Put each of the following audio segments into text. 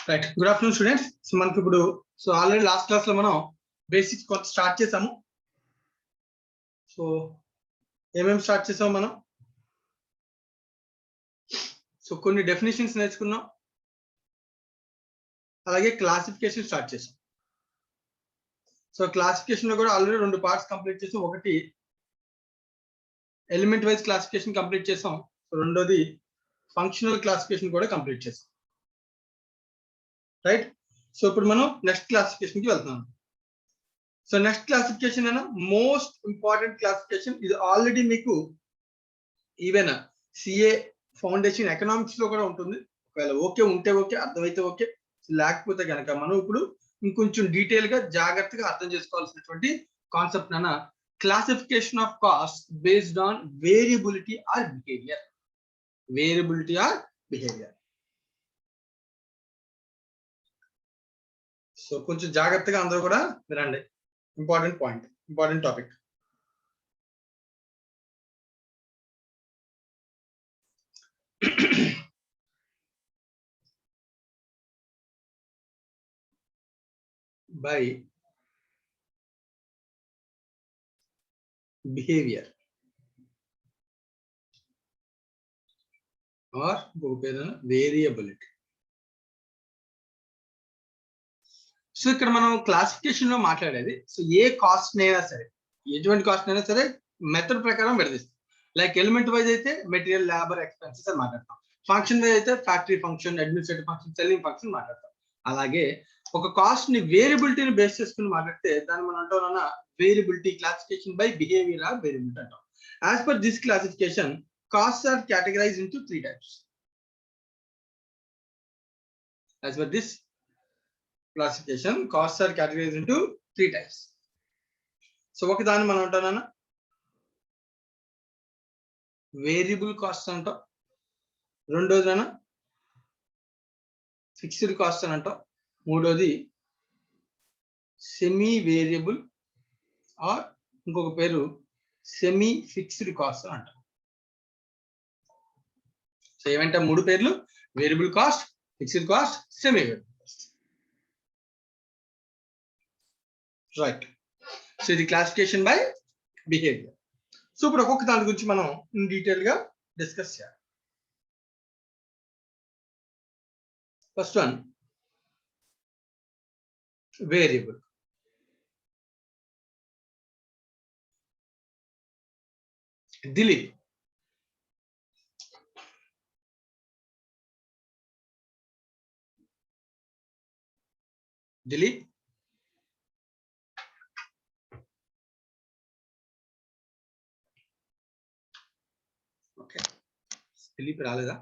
Right good afternoon students. So మనకి ఇప్పుడు already last class లో మనం బేసిక్స్ కొంత స్టార్ట్ చేసాము. సో ఏమేమి స్టార్ట్ చేసాము మనం? సో కొన్ని డెఫినేషన్స్ నేర్చుకున్నాం, అలాగే క్లాసిఫికేషన్ స్టార్ట్ చేసాం. సో క్లాసిఫికేషన్ లో కూడా ఆల్రెడీ రెండు పార్ట్స్ కంప్లీట్ చేసాం. ఒకటి ఎలిమెంట్ వైజ్ క్లాసిఫికేషన్ కంప్లీట్ చేసాం, రెండోది ఫంక్షనల్ క్లాసిఫికేషన్ కూడా కంప్లీట్ చేసాం. రైట్. సో ఇప్పుడు మనం నెక్స్ట్ క్లాసిఫికేషన్ కి వెళ్తున్నాం. సో నెక్స్ట్ క్లాసిఫికేషన్ అయినా మోస్ట్ ఇంపార్టెంట్ క్లాసిఫికేషన్. ఇది ఆల్రెడీ మీకు ఈవెన్ సిఏ ఫౌండేషన్ ఎకనామిక్స్ లో కూడా ఉంటుంది. ఒకవేళ ఓకే ఉంటే ఓకే, అర్థమైతే ఓకే, లేకపోతే కనుక మనం ఇప్పుడు ఇంకొంచెం డీటెయిల్ గా జాగ్రత్తగా అర్థం చేసుకోవాల్సినటువంటి కాన్సెప్ట్ అన్న classification of cost based on variability or behaviour. Variability or behaviour. So కొంచెం జాగ్రత్తగా అందరూ కూడా వినండి. Important point, important topic. by behavior or variability. So ఇక్కడ మనం క్లాసిఫికేషన్ లో మాట్లాడేది, సో ఏ కాస్ట్ అయినా సరే, ఎటువంటి కాస్ట్ అయినా సరే మెథడ్ ప్రకారం విడదీస్తాం. లైక్ ఎలిమెంట్ వైజ్ అయితే మెటీరియల్, లేబర్, ఎక్స్పెన్సెస్ అని మాట్లాడతాం. ఫంక్షన్ వైజ్ అయితే factory function, administrative function, selling function మాట్లాడతాం. అలాగే ఒక కాస్ట్ ని వేరియబిలిటీని బేస్ చేసుకుని మాట్లాడితే దాన్ని మనం అంటాం variability classification by behaviour or variability అంటాం. As per this classification costs are categorized into 3 types. As per this classification, costs are categorized into 3 types. So ఒక దాన్ని మనం అంటాం వేరియబుల్ కాస్ట్ అంటాం, రెండోది ఫిక్స్డ్ కాస్ట్ అని అంటాం, మూడోది సెమీ వేరియబుల్ ఆర్ ఇంకొక పేరు సెమీ ఫిక్స్డ్ కాస్ట్ అని అంటాం. సో ఏమంటే మూడు పేర్లు: variable cost, fixed cost, semi variable cost. Right. So ఇది క్లాసిఫికేషన్ బై బిహేవియర్. సో ఇప్పుడు ఒక్కొక్క దాని గురించి మనం డీటెయిల్ గా డిస్కస్ చేయాలి. First one variable. Dilip, Dilip okay, Dilip రాలేదా?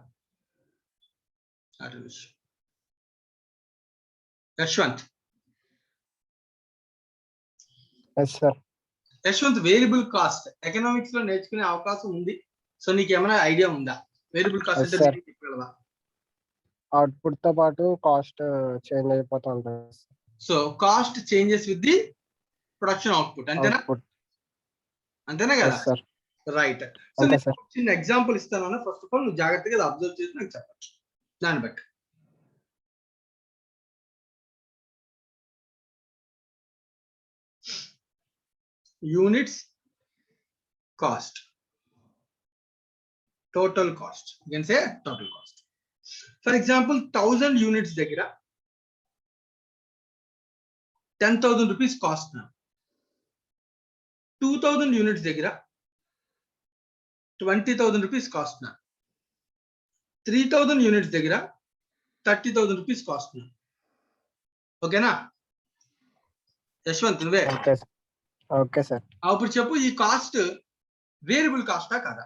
Yashwant. Yashwant, variable cost economics లో నేర్చుకునే అవకాశం ఉంది. సో నీకు ఏమైనా ఐడియా ఉందా? వేరియబుల్ కాస్ట్ అంటే చెప్పగలవా? అవుట్పుట్ తో పాటు కాస్ట్ చేంజ్ అయిపోతూ ఉంటుంది. So cost changes with the production output, అంతేనా? అంతేనా కదా? రైట్. సో నేను చిన్న ఎగ్జాంపుల్ ఇస్తాను. ఫస్ట్ ఆఫ్ ఆల్ నువ్వు జాగ్రత్తగా అబ్జర్వ్ చేసి నాకు చెప్పచ్చు. దాన్ని బట్టి units cost, total cost, you can say total cost. For example, 1000 units దగ్గర 10,000 rupees కాస్ట్ నా, 2000 units దగ్గర 20,000 rupees కాస్ట్ నా, 3000 units దగ్గర 30,000 rupees కాస్ట్ నా. ఓకేనా యశ్వంత్? నువ్వే ఓకే సార్. అప్పుడు చెప్పు, ఈ కాస్ట్ వేరియబుల్ కాస్టా కాదా?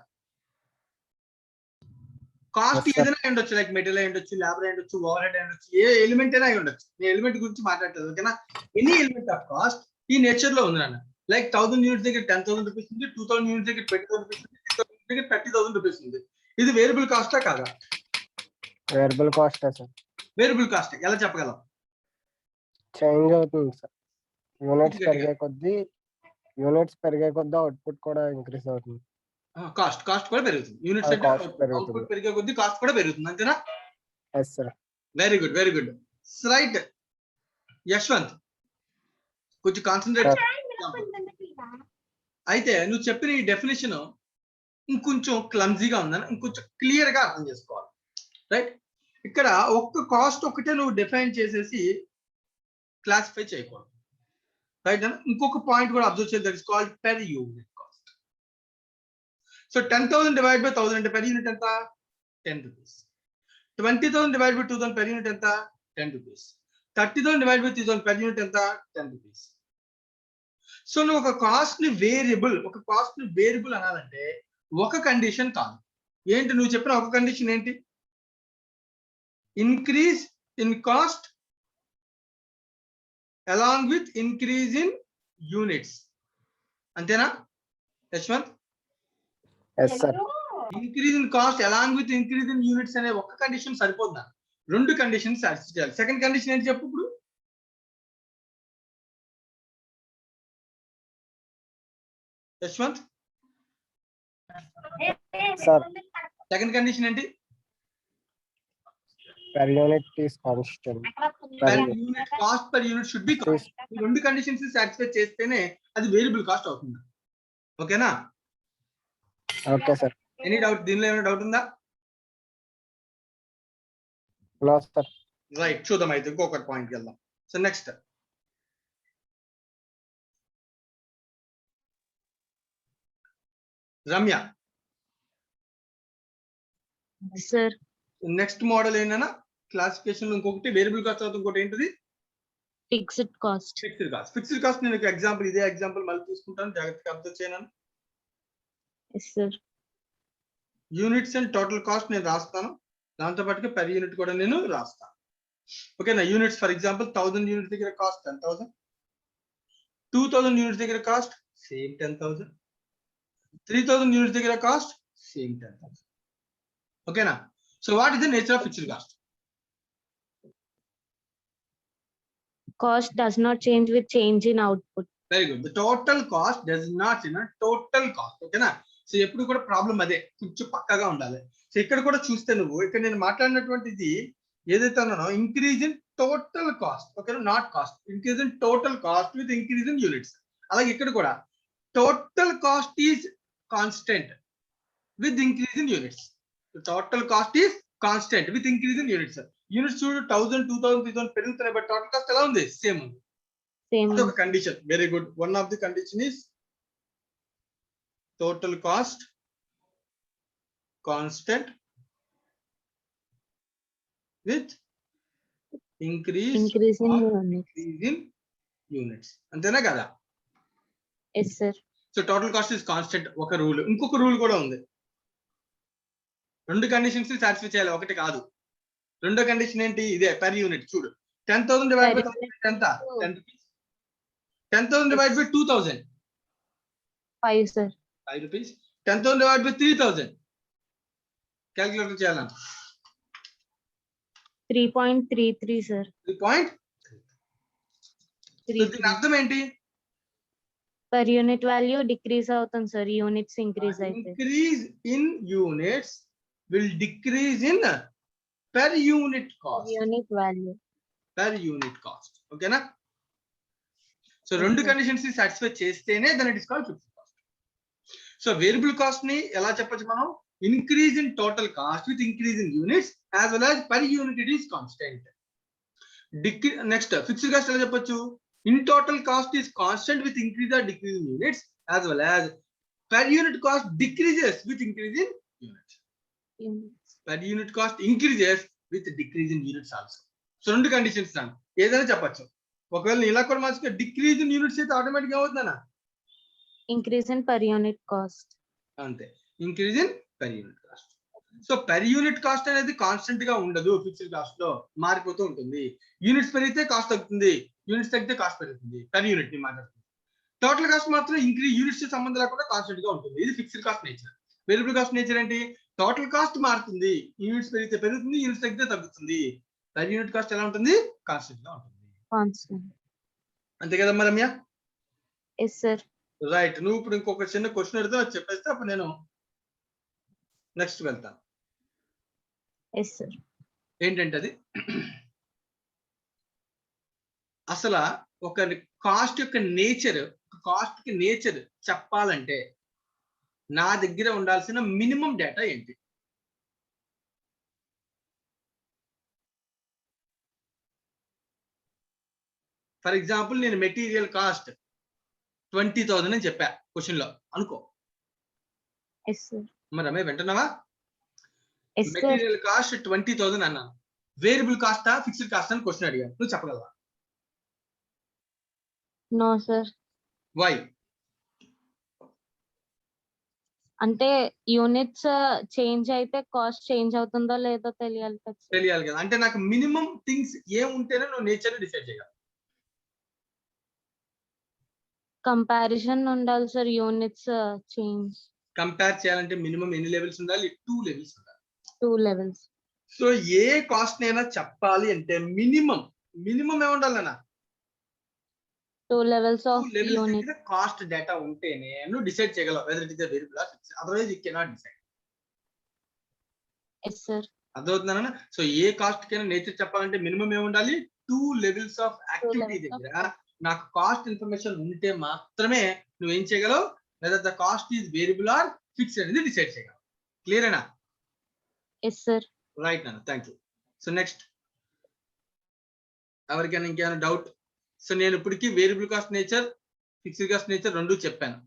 కాస్ట్ ఏదైనా అయి ఉండొచ్చు, లైక్ మెటీరియల్ అయి ఉండొచ్చు, లేబర్ అయి ఉండొచ్చు, ఓవర్ హెడ్ అయి ఉండొచ్చు, ఏ ఎలిమెంట్ అయినా అయి ఉండొచ్చు. నేను ఎలిమెంట్ గురించి మాట్లాడలేదు. ఓకేనా? ఎనీ ఎలిమెంట్ ఆఫ్ కాస్ట్ ఈ నేచర్ లో ఉంది నాన్న. లైక్ 1000 యూనిట్స్ దగ్గర 10,000 రూపీస్ ఉంది, 2000 యూనిట్స్ దగ్గర 20,000 రూపీస్ ఉంది, 3000 దగ్గర 30,000 రూపీస్ ఉంది. ఇది వేరియబుల్ కాస్టా కాదా? Variable cost sir. Variable cost ఎలా చెప్పగలం? చేంజ్ అవుతుంది సార్. యూనిట్స్ పెరిగే కొద్దీ అవుట్పుట్ కూడా ఇంక్రీజ్ అవుతుంది. కాస్ట్ కూడా పెరుగుతుంది. యూనిట్స్ అంటే అవుట్పుట్ పెరిగే కొద్దీ కాస్ట్ కూడా పెరుగుతుంది, అంతేనా? yes sir. Very good, very good. Right Yashwant కొంచెం కాన్సన్ట్రేట్. అయితే నువ్వు చెప్పిన ఈ డెఫినేషన్ ఇంకొంచెం క్లమ్జీగా ఉందని ఇంకొంచెం క్లియర్ గా అర్థం చేసుకోవాలి. రైట్, ఇక్కడ ఒక్క కాస్ట్ ఒకటే నువ్వు డిఫైన్ చేసేసి క్లాసిఫై చేయకూడదు. రైట్, ఇంకొక పాయింట్ కూడా అబ్జర్వ్ చేయాలి, that is called per unit cost. So 10,000 divide by 1000 అంటే పెర్ యూనిట్ ఎంత? 10 rupees. 20,000 divide by 2,000 per unit ఎంత? 10 rupees. 30,000 divide by 3,000 per unit ఎంత? 10 రూపీస్. సో నువ్వు ఒక కాస్ట్ ని వేరియబుల్ అనాలంటే ఒక కండిషన్ కాదు. ఏంటి నువ్వు చెప్పిన ఒక కండిషన్ ఏంటి? Increase in cost along with increase in units. అంతేనా Yashwant? yes sir. Increase in cost along with increase in units అనే ఒక్క కండిషన్ సరిపోద్దా? రెండు కండిషన్స్ సాటిస్ఫై చేయాలి. సెకండ్ కండిషన్ ఏంటి చెప్పు ఇప్పుడు? యశ్వంత్ sir, సెకండ్ కండిషన్ ఏంటి? per unit is constant. Per unit cost per unit should be constant. ఈ రెండు కండిషన్స్ సాటిస్ఫై చేస్తేనే అది వేరియబుల్ కాస్ట్ అవుతుంది. ఓకేనా? okay sir. Any doubt? దీనిలో ఏమైనా డౌట్ ఉందా? no sir. రైట్, చూద్దాం అయితే ఇంకొక పాయింట్కి వెళ్దాం. So next Ramya, sir next model ఏంటన్నా క్లాసిఫికేషన్ ఇంకొకటి వేరియబుల్ కాస్ట్ అవుతుంది, ఇంకోటి ఏంటిది? Fixed cost. Fixed cost. Fixed cost నేను ఎగ్జాంపుల్, ఇదే ఎగ్జాంపుల్ మళ్ళీ తీసుకుంటాను, జాగ్రత్తగా అబ్జర్వ్ చేయను. Sir units and total cost నేను రాస్తాను, దాంతో పాటుగా పెర్ యూనిట్ కూడా నేను రాస్తాను. ఓకేనా? యూనిట్స్ ఫర్ ఎగ్జాంపుల్ 1000 యూనిట్స్ దగ్గర కాస్ట్ 10,000, 2000 యూనిట్స్ దగ్గర కాస్ట్ సేమ్ 10,000, 3000 యూనిట్స్ దగ్గర కాస్ట్ సేమ్ 10,000. ఓకేనా? So what is the nature of fixed cost? Cost does not change with change in output. Very good. The total cost does not total cost. ఓకేనా? So ఎప్పుడు కూడా problem అదే, కొంచెం పక్కగా ఉండాలి. So ఇక్కడ కూడా చూస్తే నువ్వు ఇక్కడ నేను మాట్లాడినటువంటిది ఏదైతే ఉన్నానో ఇంక్రీజ్ ఇన్ టోటల్ కాస్ట్. ఓకేనా? Not cost, increase in total cost with increase in units. అలాగే ఇక్కడ కూడా total cost is constant with increase in units. Total cost is constant with increase in units. Units చూడు 1000, 2000, 3000 పెరుగుతున్నాయి, but total cost ఎలా ఉంది? Same ఉంది. Same. అదొక condition. Very good. One of the condition is total cost constant with increase in units. అంతేనా కదా? yes sir. So total cost is constant ఒక rule. ఇంకొక రూల్ కూడా ఉంది. రెండు కండిషన్స్ సాటిస్ఫై చేయాలి, ఒకటి కాదు. రెండో కండిషన్ ఏంటి? ఇదే పెర్ యూనిట్. చూడు 10,000 డివైడ్ బై 1000 ఎంత? 10 rupees. 10,000 divide by 2,000 5 sir. 5 rupees. 10,000 divide by 3,000 calculator చేయాలంట. 3.33 sir. 3.33. దీని అర్థం ఏంటి? పర్ యూనిట్ వాల్యూ డిక్రీజ్ అవుతుంది సార్, యూనిట్స్ ఇంక్రీజ్ అయితే. Increase in units will decrease in per unit cost. Unit value. Per unit cost. ఓకేనా? So రెండు conditions satisfy చేస్తేనే దాని it is called fixed cost. So variable cost ని ఎలా చెప్పొచ్చు మనం? Increase in total cost with increase in units as well as per unit it is constant. Next fixed cost ఎలా చెప్పొచ్చు? In total cost is constant with increase or decrease in units as well as per unit cost decreases with increase in units. Per unit cost increases with decrease in units also. So రెండు conditions దాన్ని ఏదైనా చెప్పచ్చు. ఒకవేళ ఇలా కూడా మార్చుకో, decrease in units అయితే automatic ఏమవుతుందన్నా? Increase in per unit cost. అంతే, increase in per unit cost. So per unit cost అనేది కాన్స్టెంట్ గా ఉండదు, ఫిక్స్డ్ కాస్ట్ లో మారిపోతూ ఉంటుంది. యూనిట్స్ పెరిగితే కాస్ట్ తగ్గుతుంది, యూనిట్స్ తగ్గితే కాస్ట్ పెరుగుతుంది. పెర్ యూనిట్ ని మాట్లాడుతుంది. టోటల్ కాస్ట్ మాత్రం ఇంక్రీజ్ యూనిట్స్ సంబంధం లేకుండా కాన్స్టెంట్ గా ఉంటుంది. ఇది fixed cost nature. Variable cost nature ఏంటి? టోటల్ కాస్ట్ మారుతుంది, యూనిట్స్ పెరిగితే పెరుగుతుంది, యూనిట్స్ తగ్గితే తగ్గుతుంది. పెర్ యూనిట్ కాస్ట్ ఎలా ఉంటుంది? కాన్స్టెంట్ గా ఉంటుంది. అంతే కదమ్మా రమ్య? yes sir. రైట్. నువ్వు ఇప్పుడు ఇంకొక చిన్న క్వశ్చన్ అడిగితే అది చెప్పేస్తే అప్పుడు నేను నెక్స్ట్ వెళ్తాను. yes sir. ఏంటంటే అది అసలు ఒక కాస్ట్ యొక్క నేచర్, కాస్ట్ కి నేచర్ చెప్పాలంటే నా దగ్గర ఉండాల్సిన మినిమం డేటా ఏంటి? ఫర్ ఎగ్జాంపుల్ నేను మెటీరియల్ కాస్ట్ 20,000 అని చెప్పా క్వశ్చన్ లో అనుకో. Yes sir. మరి రమే వింటున్నావా? Yes sir. మెటీరియల్ కాస్ట్ 20,000 అన్నాను. వేరియబుల్ కాస్టా ఫిక్స్డ్ కాస్ట్ అని క్వశ్చన్ అడిగాను, నువ్వు చెప్పగలవా? No sir. వై? అంటే యూనిట్స్ చేంజ్ అయితే కాస్ట్ చేంజ్ అవుతుందో లేదో తెలియాలి కదా సార్. తెలియాలి కదా. అంటే నాకు మినిమం థింగ్స్ ఏం ఉంటేనే నువ్వు నేచర్ డిసైడ్ చేయగలవు. కంపారిజన్ ఉండాలి సార్ యూనిట్స్ చేంజ్. కంపేర్ చేయాలంటే మినిమం ఎన్ని లెవెల్స్ ఉండాలి? 2 లెవెల్స్ ఉండాలి. 2 లెవెల్స్. సో ఏ కాస్ట్ నైనా చెప్పాలి అంటే మినిమం ఏముండాలన్నా 2 levels of unit cost data ఉంటేనే నువ్వు డిసైడ్ చేయగలవు whether it is a variable or fixed. Otherwise you cannot decide. Yes sir. అర్థమవుతుందన్నా? సో ఏ కాస్ట్ కైనా నేచర్ చెప్పాలంటే మినిమం ఏముండాలి? 2 లెవెల్స్ ఆఫ్ యాక్టివిటీ దగ్గర నాకు కాస్ట్ ఇన్ఫర్మేషన్ ఉంటే మాత్రమే నువ్వేం చేయగలవు? Whether the cost is variable or fixed అనేది డిసైడ్ చేయగలవు. క్లియరేనా? Yes sir. రైట్ నాన్న, థ్యాంక్ యూ. సో నెక్స్ట్ ఎవరికైనా ఇంకేమైనా డౌట్? సో నేను ఇప్పటికీ variable cost nature, fixed cost nature రెండు చెప్పాను.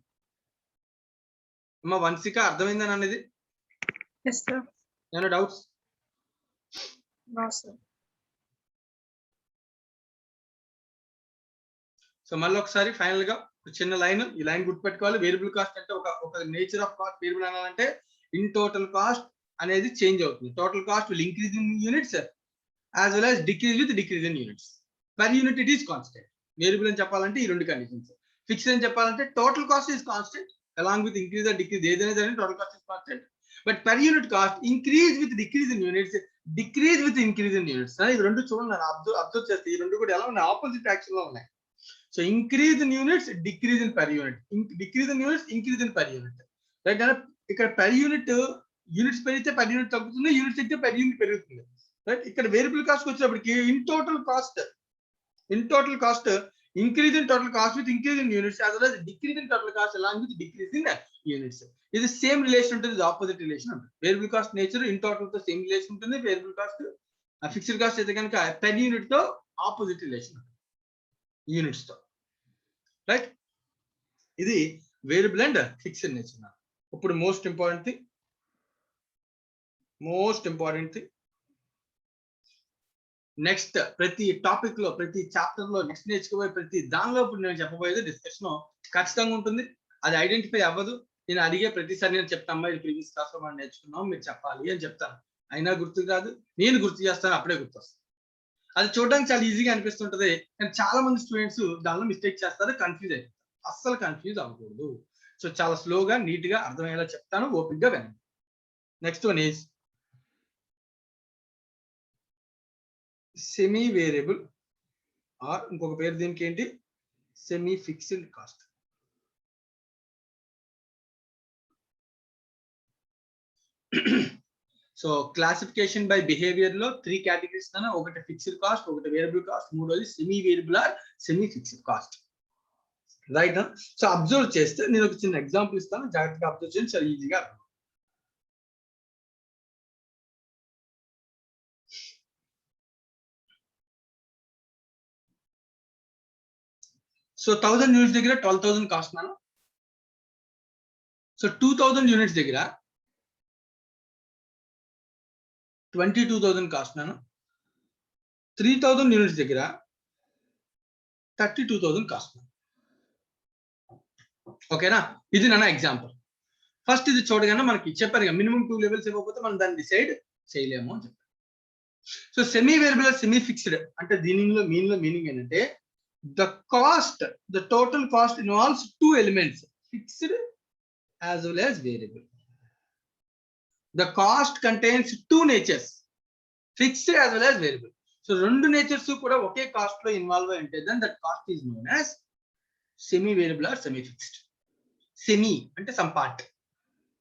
అమ్మా వంశిక అర్థమైందని అనేది? ఏమైనా డౌట్స్? సో మళ్ళీ ఒకసారి ఫైనల్ గా చిన్న లైన్, ఈ లైన్ గుర్తుపెట్టుకోవాలి. వేరియబుల్ కాస్ట్ అంటే ఒక నేచర్ ఆఫ్ కాస్ట్ వేరియబుల్ అనాలంటే ఇన్ టోటల్ కాస్ట్ అనేది చేంజ్ అవుతుంది. Total cost will increase in units as well as decrease with decrease in units. Per unit it is constant. Variable అని చెప్పాలంటే ఈ రెండు కండిషన్స్. ఫిక్స్డ్ అని చెప్పాలంటే total cost is constant along with increase or decrease, ఏదైనా సరే total cost is constant. But per unit cost increase with decrease in units, decrease with increase in units. ఇది రెండు చూడండి, అబ్జర్వ్ చేస్తే ఈ రెండు కూడా ఎలా ఉన్నాయి? ఆపోజిట్ యాక్షన్ లో ఉన్నాయి. So increase in units, decrease in per unit, decrease in units, increase in per unit. Right? ఇక్కడ పర్ యూనిట్ యూనిట్స్ పెరిగితే పర్ యూనిట్ తగ్గుతుంది, యూనిట్స్ తగ్గితే పర్ యూనిట్ పెరుగుతుంది. రైట్? ఇక్కడ వేరియబుల్ కాస్ట్ వచ్చినప్పటికి in total cost increase in total cost with increase in units as well as decrease in total cost along with decrease in units. ఇది same relation ఉంటుంది, ఇది opposite relation ఉంటుంది. Variable cost nature in total తో same relation ఉంటుంది. Variable cost fixed cost అయితే కనుక per unit తో opposite relation ఉంటుంది, యూనిట్స్ తో. రైట్? ఇది వేరియబుల్ అండ్ ఫిక్స్డ్ నేచర్. ఇప్పుడు మోస్ట్ ఇంపార్టెంట్ థింగ్ నెక్స్ట్ ప్రతి టాపిక్ లో, ప్రతి చాప్టర్ లో, నెక్స్ట్ నేర్చుకోబోయే ప్రతి దానిలో ఇప్పుడు నేను చెప్పబోయేది డిస్కషన్ ఖచ్చితంగా ఉంటుంది. అది ఐడెంటిఫై అవ్వదు. నేను అడిగే ప్రతిసారి నేను చెప్తాను, ఇది ప్రీవియస్ క్లాస్ లో మనం నేర్చుకున్నాం, మీరు చెప్పాలి అని చెప్తాను. అయినా గుర్తు కాదు, నేను గుర్తు చేస్తాను, అప్పుడే గుర్తొస్తాను. అది చూడడానికి చాలా ఈజీగా అనిపిస్తుంటది, కానీ చాలా మంది స్టూడెంట్స్ దానిలో మిస్టేక్ చేస్తారు, కన్ఫ్యూజ్ అయిపోతారు. అస్సలు కన్ఫ్యూజ్ అవ్వకూడదు. సో చాలా స్లోగా నీట్ గా అర్థమయ్యేలా చెప్తాను, ఓపిక్గా వినండి. Next one is semi variable or ఇంకొక పేరు దీనికి ఏంటి? Semi fixed cost. So classification by behaviour లో 3 కేటగిరీస్ అన్న, ఒకటి ఫిక్స్డ్ కాస్ట్, ఒకటి వేరియబుల్ కాస్ట్, మూడోది semi variable or semi fixed cost. Right? So observe చేస్తే నేను ఒక చిన్న ఎగ్జాంపుల్ ఇస్తాను, జాగ్రత్తగా అబ్జర్వ్ చేయండి, చాలా ఈజీగా అర్థం. సో 1000 యూనిట్స్ దగ్గర 12,000 కాస్ట్ నాను. సో 2000 యూనిట్స్ దగ్గర 22,000 కాస్ట్ నాను. 3000 యూనిట్స్ దగ్గర 32,000 కాస్ట్. ఓకేనా? ఇది నా ఎగ్జాంపుల్. ఫస్ట్ ఇది చూడగానే మనకి చెప్పారు మినిమం 2 లెవెల్స్ ఇవ్వకపోతే మనం దాన్ని డిసైడ్ చేయలేము అని చెప్పారు. So semi variable semi fixed అంటే దీనిలో మీనింగ్ ఏంటంటే the total cost involves 2 elements, fixed as well as variable. The cost contains 2 natures, fixed as well as variable. So రెండు natures కూడా ఒకే కాస్ట్ లో ఇన్వాల్వ్ అయి ఉంటే then that cost is known as semi variable or semi fixed. Semi అంటే some part,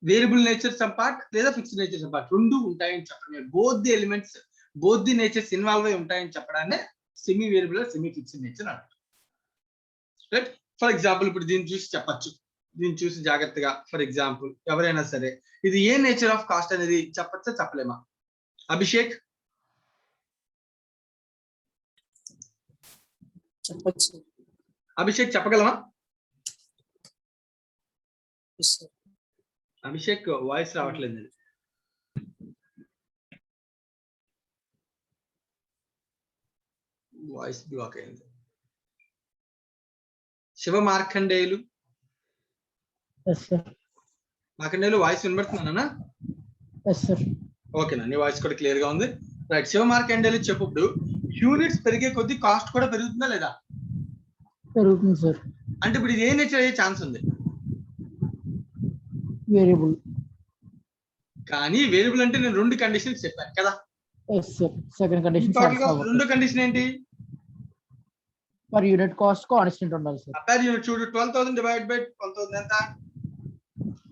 variable nature some part లేదా fixed nature some part, రెండు ఉంటాయని చెప్పడమే. both the elements, both the natures involve అయి ఉంటాయని చెప్పడాన్ని semi variable semi fixed nature అంటారు. Right, for example ఇప్పుడు దీన్ని చూసి చెప్పచ్చు, దీన్ని చూసి జాగ్రత్తగా ఫర్ ఎగ్జాంపుల్ ఎవరైనా సరే ఇది ఏ నేచర్ ఆఫ్ కాస్ట్ అనేది చెప్పచ్చా చెప్పలేమా? అభిషేక్ చెప్పచ్చు. అభిషేక్ చెప్పగలమా? అభిషేక్ వాయిస్ రావట్లేదు, వాయిస్ బ్లాక్ అయింది. శివ మార్కండేయులు, మార్కండేయులు వాయిస్ వినబడుతున్నానా? ఓకేనా, నీ వాయిస్ కూడా క్లియర్ గా ఉంది. రైట్, శివ మార్కండేయులు చెప్పుడు యూనిట్స్ పెరిగే కొద్దీ కాస్ట్ కూడా పెరుగుతుందా లేదా? పెరుగుతుంది సార్. అంటే ఇప్పుడు ఇది ఏ నేచర్ అయ్యే ఛాన్స్ ఉంది? వేరియబుల్. కానీ వేరియబుల్ అంటే నేను రెండు కండిషన్స్ చెప్పాను కదా. సెకండ్ కండిషన్ రెండో కండిషన్ ఏంటి? పర్ యూనిట్ కాస్ట్ కాన్స్టెంట్ ఉండాలి సార్. పర్ యూనిట్ చూడు, 12,000 డివైడ్ బై 12,000 ఎంత?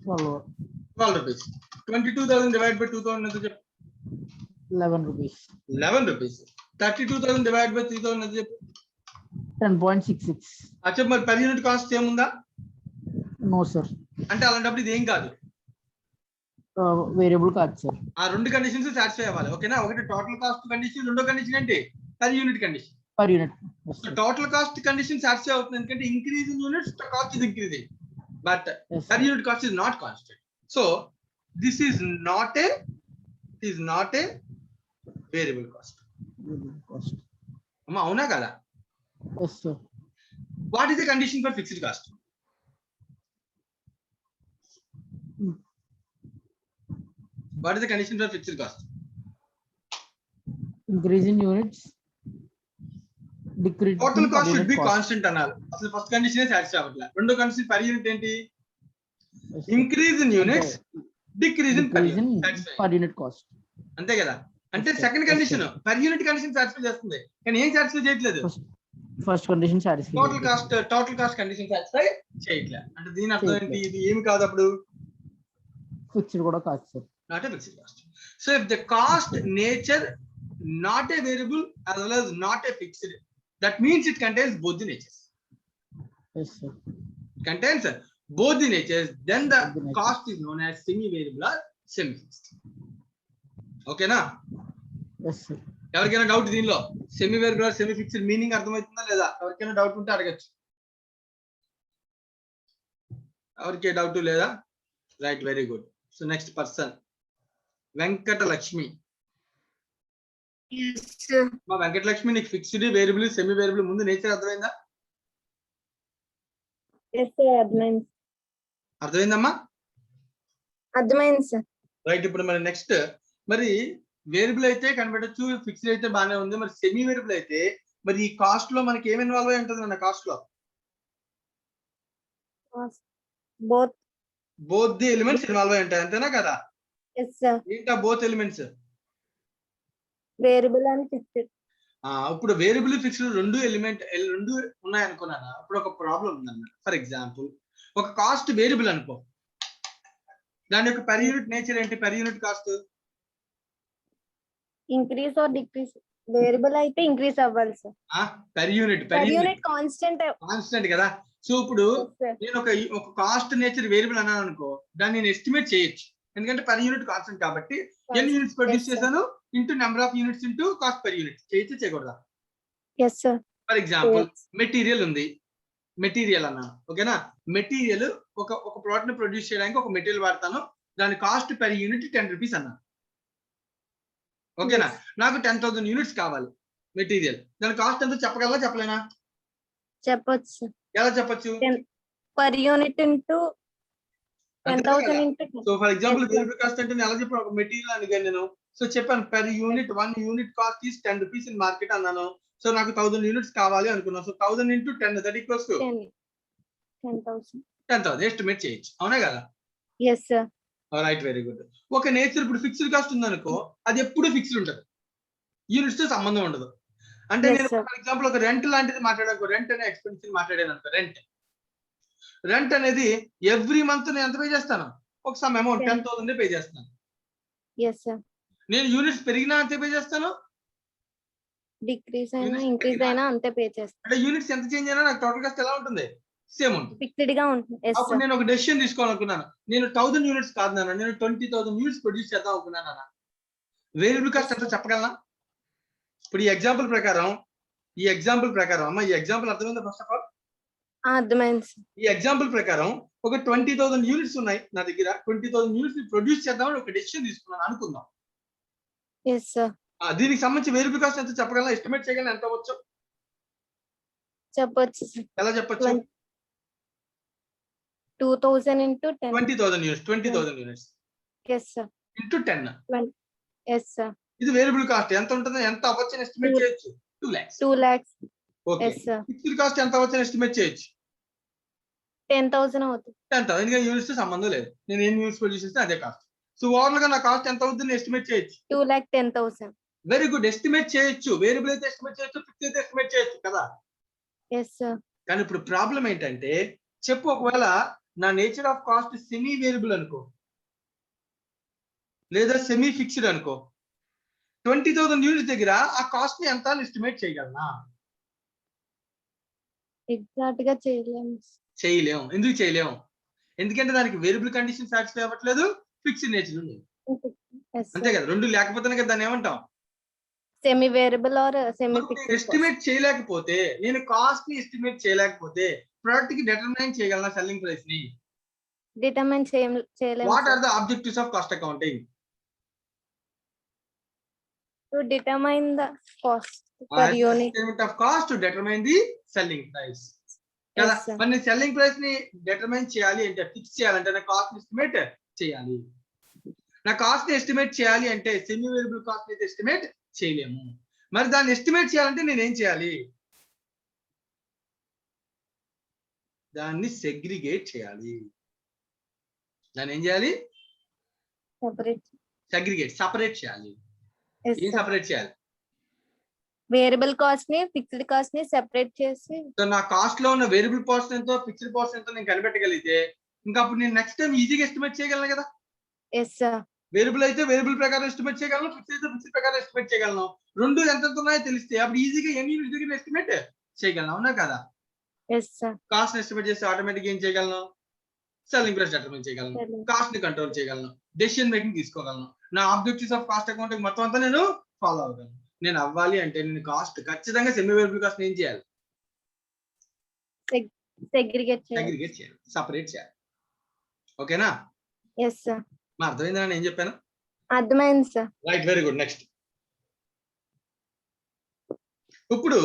12 రూపీస్. 22,000 డివైడ్ బై 2,000 ఎంత చెప్పు? 11 రూపీస్. 11 రూపీస్. 32,000 డివైడ్ బై 3,000 ఎంత చెప్పు? 10.66. చెప్పు మరి పర్ యూనిట్ కాస్ట్ ఏముందా? No sir. అంటే అలాంటప్పుడు ఇది ఏం కాదు, వేరియబుల్ కాదు సార్. ఆ రెండు కండిషన్స్ సాటిస్ఫై అవ్వాలి. ఓకేనా, ఒకటి టోటల్ కాస్ట్ కండిషన్, రెండో కండిషన్ ఏంటి? Per unit condition. Per unit. Total cost condition satisfy అవుతుంది ఎందుకంటే increase in units cost is increasing, but per unit cost is not constant. So this is not a variable cost. అమ్మా అవునా కదా? What is the condition for fixed cost? What is the condition for fixed cost? Increase in units, decrease. Total cost should be constant అన్నారు. అసలు first condition satisfy అవ్వట్లే. రెండో condition per unit ఏంటి? Increase in units, decrease in per unit cost. అంతే కదా? అంటే second condition per unit condition satisfy చేస్తుంది, కానీ ఏం సాటిస్ఫై చేయట్లేదు? First condition satisfy. Total cost condition satisfy చేయట్లే. అంటే దీని అర్థం ఏంటి? ఇది ఏమి కాదు అప్పుడు, ఫిక్స్డ్ కూడా కాదు sir. Not a fixed cost. So if the cost nature not a variable as well as not a fixed, that means it contains both the natures. Yes sir. Contains both the natures, then the cost is known as semi variable or semi fixed. Okay na? Yes sir. ఎవరికైనా doubt దీనిలో semi variable or semi fixed meaning అర్థమవుతుందా లేదా? ఎవరికైనా doubt ఉంటే అడగచ్చు. ఎవరికి doubt లేదా? Right, very good. So next person Venkatalakshmi. మా వెంకటలక్ష్మి, నీకు ఫిక్స్డ్, వేరియబుల్, సెమీ వేరియబుల్ ముందు నేచర్ అర్థమైందా? అర్థమైందమ్మా? అర్థమైంది సార్. రైట్, ఇప్పుడు మరి నెక్స్ట్, మరి వేరియబుల్ అయితే కనిపెట్టచ్చు, ఫిక్స్డ్ అయితే బాగానే ఉంది, మరి సెమీ వేరియబుల్ అయితే మరి ఈ కాస్ట్ లో మనకి ఏమి ఇన్వాల్వ్ అయి ఉంటుంది అన్న? కాస్ట్ లో బోత్ ది ఎలిమెంట్స్ ఇన్వాల్వ్ అయి ఉంటాయి, అంతేనా కదా? ఏంటా both elements? Variable and fixed. ఇప్పుడు వేరియబుల్ ఫిక్స్డ్ రెండు ఉన్నాయి అనుకున్నానా? ఇప్పుడు ఒక ప్రాబ్లం ఉందన్నమాట. ఫర్ ఎగ్జాంపుల్ ఒక కాస్ట్ వేరియబుల్ అనుకో, దాని యొక్క పర్ యూనిట్ నేచర్ ఏంటి? Per unit cost increase or decrease. Variable అయితే ఇంక్రీజ్ అవ్వాలి సార్. పర్ యూనిట్ కాన్స్టెంట్ కదా. సో ఇప్పుడు నేను ఒక కాస్ట్ నేచర్ వేరియబుల్ అన్నాను అనుకో, దాన్ని నేను ఎస్టిమేట్ చేయొచ్చు, ఎందుకంటే పర్ యూనిట్ కాన్స్టెంట్ కాబట్టి. ఎన్ని యూనిట్స్ ప్రొడ్యూస్ చేశాను into number of units into cost per unit చేయొచ్చు, చేయకూడదా? ఫర్ ఎగ్జాంపుల్ మెటీరియల్ ఉంది, మెటీరియల్ అన్నాను, ఓకేనా? మెటీరియల్ ఒక ప్రోడక్ట్ ని ప్రొడ్యూస్ చేయడానికి ఒక మెటీరియల్ వాడతాను, దాని కాస్ట్ పర్ యూనిట్ 10 రూపీస్ అన్నాను, ఓకేనా? నాకు 10,000 యూనిట్స్ కావాలి మెటీరియల్, దాని కాస్ట్ ఎంతో చెప్పగలరా చెప్పలేనా? చెప్పొచ్చు. ఎలా చెప్పొచ్చు? Per unit into 10,000 into. So for example variable cost అంటే ఎలా చెప్పాను? ఒక మెటీరియల్ అడిగాను నేను, సో చెప్పాను per unit 1 unit cost is 10 rupees in market అన్నాను. సో నాకు 1000 యూనిట్స్ కావాలి అనుకున్నాను. So 1000 into 10 that equals to 10,000 estimate చేయొచ్చు, అవునా కదా? yes sir. Right, very good. ఒక నేచర్ ఇప్పుడు ఫిక్స్డ్ కాస్ట్ ఉందనుకో, అది ఎప్పుడు ఫిక్స్డ్ ఉంటుంది, యూనిట్స్ తో సంబంధం ఉండదు. అంటే నేను ఫర్ ఎగ్జాంపుల్ ఒక రెంట్ లాంటిది మాట్లాడాను, రెంట్ అనే ఎక్స్పెన్సివ్ మాట్లాడాను అనుకో, రెంట్ అనేది ఎవ్రీ మంత్ నేను ఎంత పే చేస్తాను? ఒక సమ్ అమౌంట్ 10,000 పే చేస్తాను. yes sir. నేను యూనిట్స్ పెరిగినా అంతే పే చేస్తాను, డిక్రీస్ అయినా Units ఇంక్రీజ్ అయినా అంతే పే చేస్తాం. అంటే యూనిట్స్ ఎంత చేంజ్ అయినా నాకు టోటల్ కాస్ట్ ఎలా ఉంటుంది? సేమ్ ఉంటుంది. ఫిక్స్డ్ గా ఉంటుంది. ఎస్ అప్పుడు సార్. నేను ఒక డెసిషన్ తీసుకోవాలనుకున్నాను. నేను 1000 యూనిట్స్ కాదు నాన్న, నేను 20,000 యూనిట్స్ ప్రొడ్యూస్ చేద్దాం అనుకున్నాను నాన్న. వేరియబుల్ కాస్ట్ ఎంత చెప్పగలనా? ఇప్పుడు ఈ ఎగ్జాంపుల్ ప్రకారం అమ్మ, ఈ ఎగ్జాంపుల్ అర్థమైందా? ఫస్ట్ ఆఫ్ ఆల్ అర్థమైంది సార్. ఈ ఎగ్జాంపుల్ ప్రకారం ఒక 20,000 యూనిట్స్ ఉన్నాయి నా దగ్గర. 20,000 యూనిట్స్ ప్రొడ్యూస్ చేద్దామని ఒక డెసిషన్ తీసుకున్నాను అనుకుందాం. Yes sir. దీనికి సంబంధించి వేరియబుల్ కాస్ట్ ఎంత చెప్పగలనా? ఎస్టిమేట్ చేయగలనా? ఎంత అవ్వచ్చు? చెప్పొచ్చు సార్. ఎలా చెప్పొచ్చు? 2000 into 10. 20,000 units. 20,000 units yes sir. Into 10. Yes sir. ఇది వేరియబుల్ కాస్ట్ ఎంత ఉంటుందో, ఎంత అవ్వచ్చు అని ఎస్టిమేట్ చేయొచ్చు? 2 lakhs. 2 lakhs. Okay. Yes sir. Fixed cost ఎంత అవ్వచ్చు అని ఎస్టిమేట్ చేయొచ్చు? 10,000 అవుతుంది. 10,000. ఎందుకంటే యూనిట్స్ సంబంధం లేదు, నేను ఎన్ని యూనిట్స్ ప్రొడ్యూస్ చేస్తే అదే కాస్ట్. సో ఓవరాల్ గా నా కాస్ట్ ఎంత అవుతుంది ఎస్టిమేట్ చేయొచ్చు? 2,10,000. వెరీ గుడ్, ఎస్టిమేట్ చేయొచ్చు. వేరియబుల్ అయితే ఎస్టిమేట్ చేయొచ్చు, ఫిక్స్ అయితే ఎస్టిమేట్ చేయొచ్చు కదా. Yes sir. కానీ ఇప్పుడు ప్రాబ్లం ఏంటంటే, చెప్పు ఒకవేళ నా nature of cost semi variable అనుకో, లేదా సెమీ ఫిక్స్డ్ అనుకో, 20,000 యూనిట్స్ దగ్గర ఆ కాస్ట్ ని ఎంత అని ఎస్టిమేట్ చేయగలనా? ఎగ్జాక్ట్ గా చేయలేము. చేయలేం. ఎందుకు చేయలేం? ఎందుకంటే దానికి వేరియబుల్ కండిషన్ సాటిస్ఫై అవ్వట్లేదు, ఫిక్స్డ్ నేచర్ ఉంది. అంతే కదా, రెండు లేకపోతేనే కదా దాన్ని ఏమంటాం? Semi variable or semi fixed. Estimate చేయలేకపోతే, నేను కాస్ట్ ని ఎస్టిమేట్ చేయలేకపోతే ప్రొడక్ట్ కి డిటర్మైన్ చేయగలనా సెల్లింగ్ ప్రైస్ ని? డిటర్మైన్ చేయలేము. What are the objectives of cost accounting? To determine the cost per unit. Estimate of cost to determine the selling price. కదా, Yes, sir. మరి నేను సెల్లింగ్ ప్రైస్ ని determine చేయాలి అంటే, ఫిక్స్ చేయాలంటే నా కాస్ట్ ఎస్టిమేట్ చేయాలి. నా కాస్ట్ ని ఎస్టిమేట్ చేయాలి అంటే సెమీ వేరియబుల్ కాస్ట్ ని ఎస్టిమేట్ చేయలేము. మరి దాన్ని ఎస్టిమేట్ చేయాలంటే నేను ఏం చేయాలి? దాన్ని సెగ్రిగేట్ చేయాలి. దాన్ని ఏం చేయాలి? సెపరేట్. సపరేట్ చేయాలి. ఏం సపరేట్ చేయాలి? వేరియబుల్ కాస్ట్ ని ఫిక్స్డ్ కాస్ట్ ని సెపరేట్ చేసి, సో నా కాస్ట్ లో ఉన్న వేరియబుల్ కాస్ట్ ఎంతో, ఫిక్స్డ్ కాస్ట్ ఎంతో నేను కనిపెట్టగలిగితే ఇంకా అప్పుడు నేను నెక్స్ట్ టైం ఈజీగా ఎస్టిమేట్ చేయగలను కదా. Yes sir. వేరియబుల్ అయితే వేరియబుల్ ప్రకారం ఎస్టిమేట్ చేయగలను, ఫిక్స్ అయితే ఫిక్స్ ప్రకారం ఎస్టిమేట్ చేయగలను. రెండు ఎంత ఉన్నాయో తెలిస్తే అప్పుడు ఈజీగా ఎన్ని యూనిట్స్ దగ్గర ఎస్టిమేట్ చేయగలను. అవునా కదా? Yes sir. కాస్ట్ ఎస్టిమేట్ చేస్తే ఆటోమేటిక్ ఏం చేయగలను? సెల్లింగ్ ప్రైస్ డిటర్మైన్ చేయగలను, కాస్ట్ ని కంట్రోల్ చేయగలను, డెసిషన్ మేకింగ్ తీసుకోగలను. నా ఆబ్జెక్టివ్స్ ఆఫ్ కాస్ట్ అకౌంటింగ్ మొత్తం అంతా నేను ఫాలో అవ్వగలను. నేను అవ్వాలి అంటే నేను కాస్ట్ ఖచ్చితంగా సెమీ వేరియబుల్ కాస్ట్ ఏం చేయాలి? సెగ్రిగేట్ సెగ్రిగేట్ చేయాలి, సపరేట్ చేయాలి. ఓకేనా? Yes sir. మా అర్థమైందా నేను ఏం చెప్పాను? అర్థమైంది sir. Right, very good. Next, ఇప్పుడు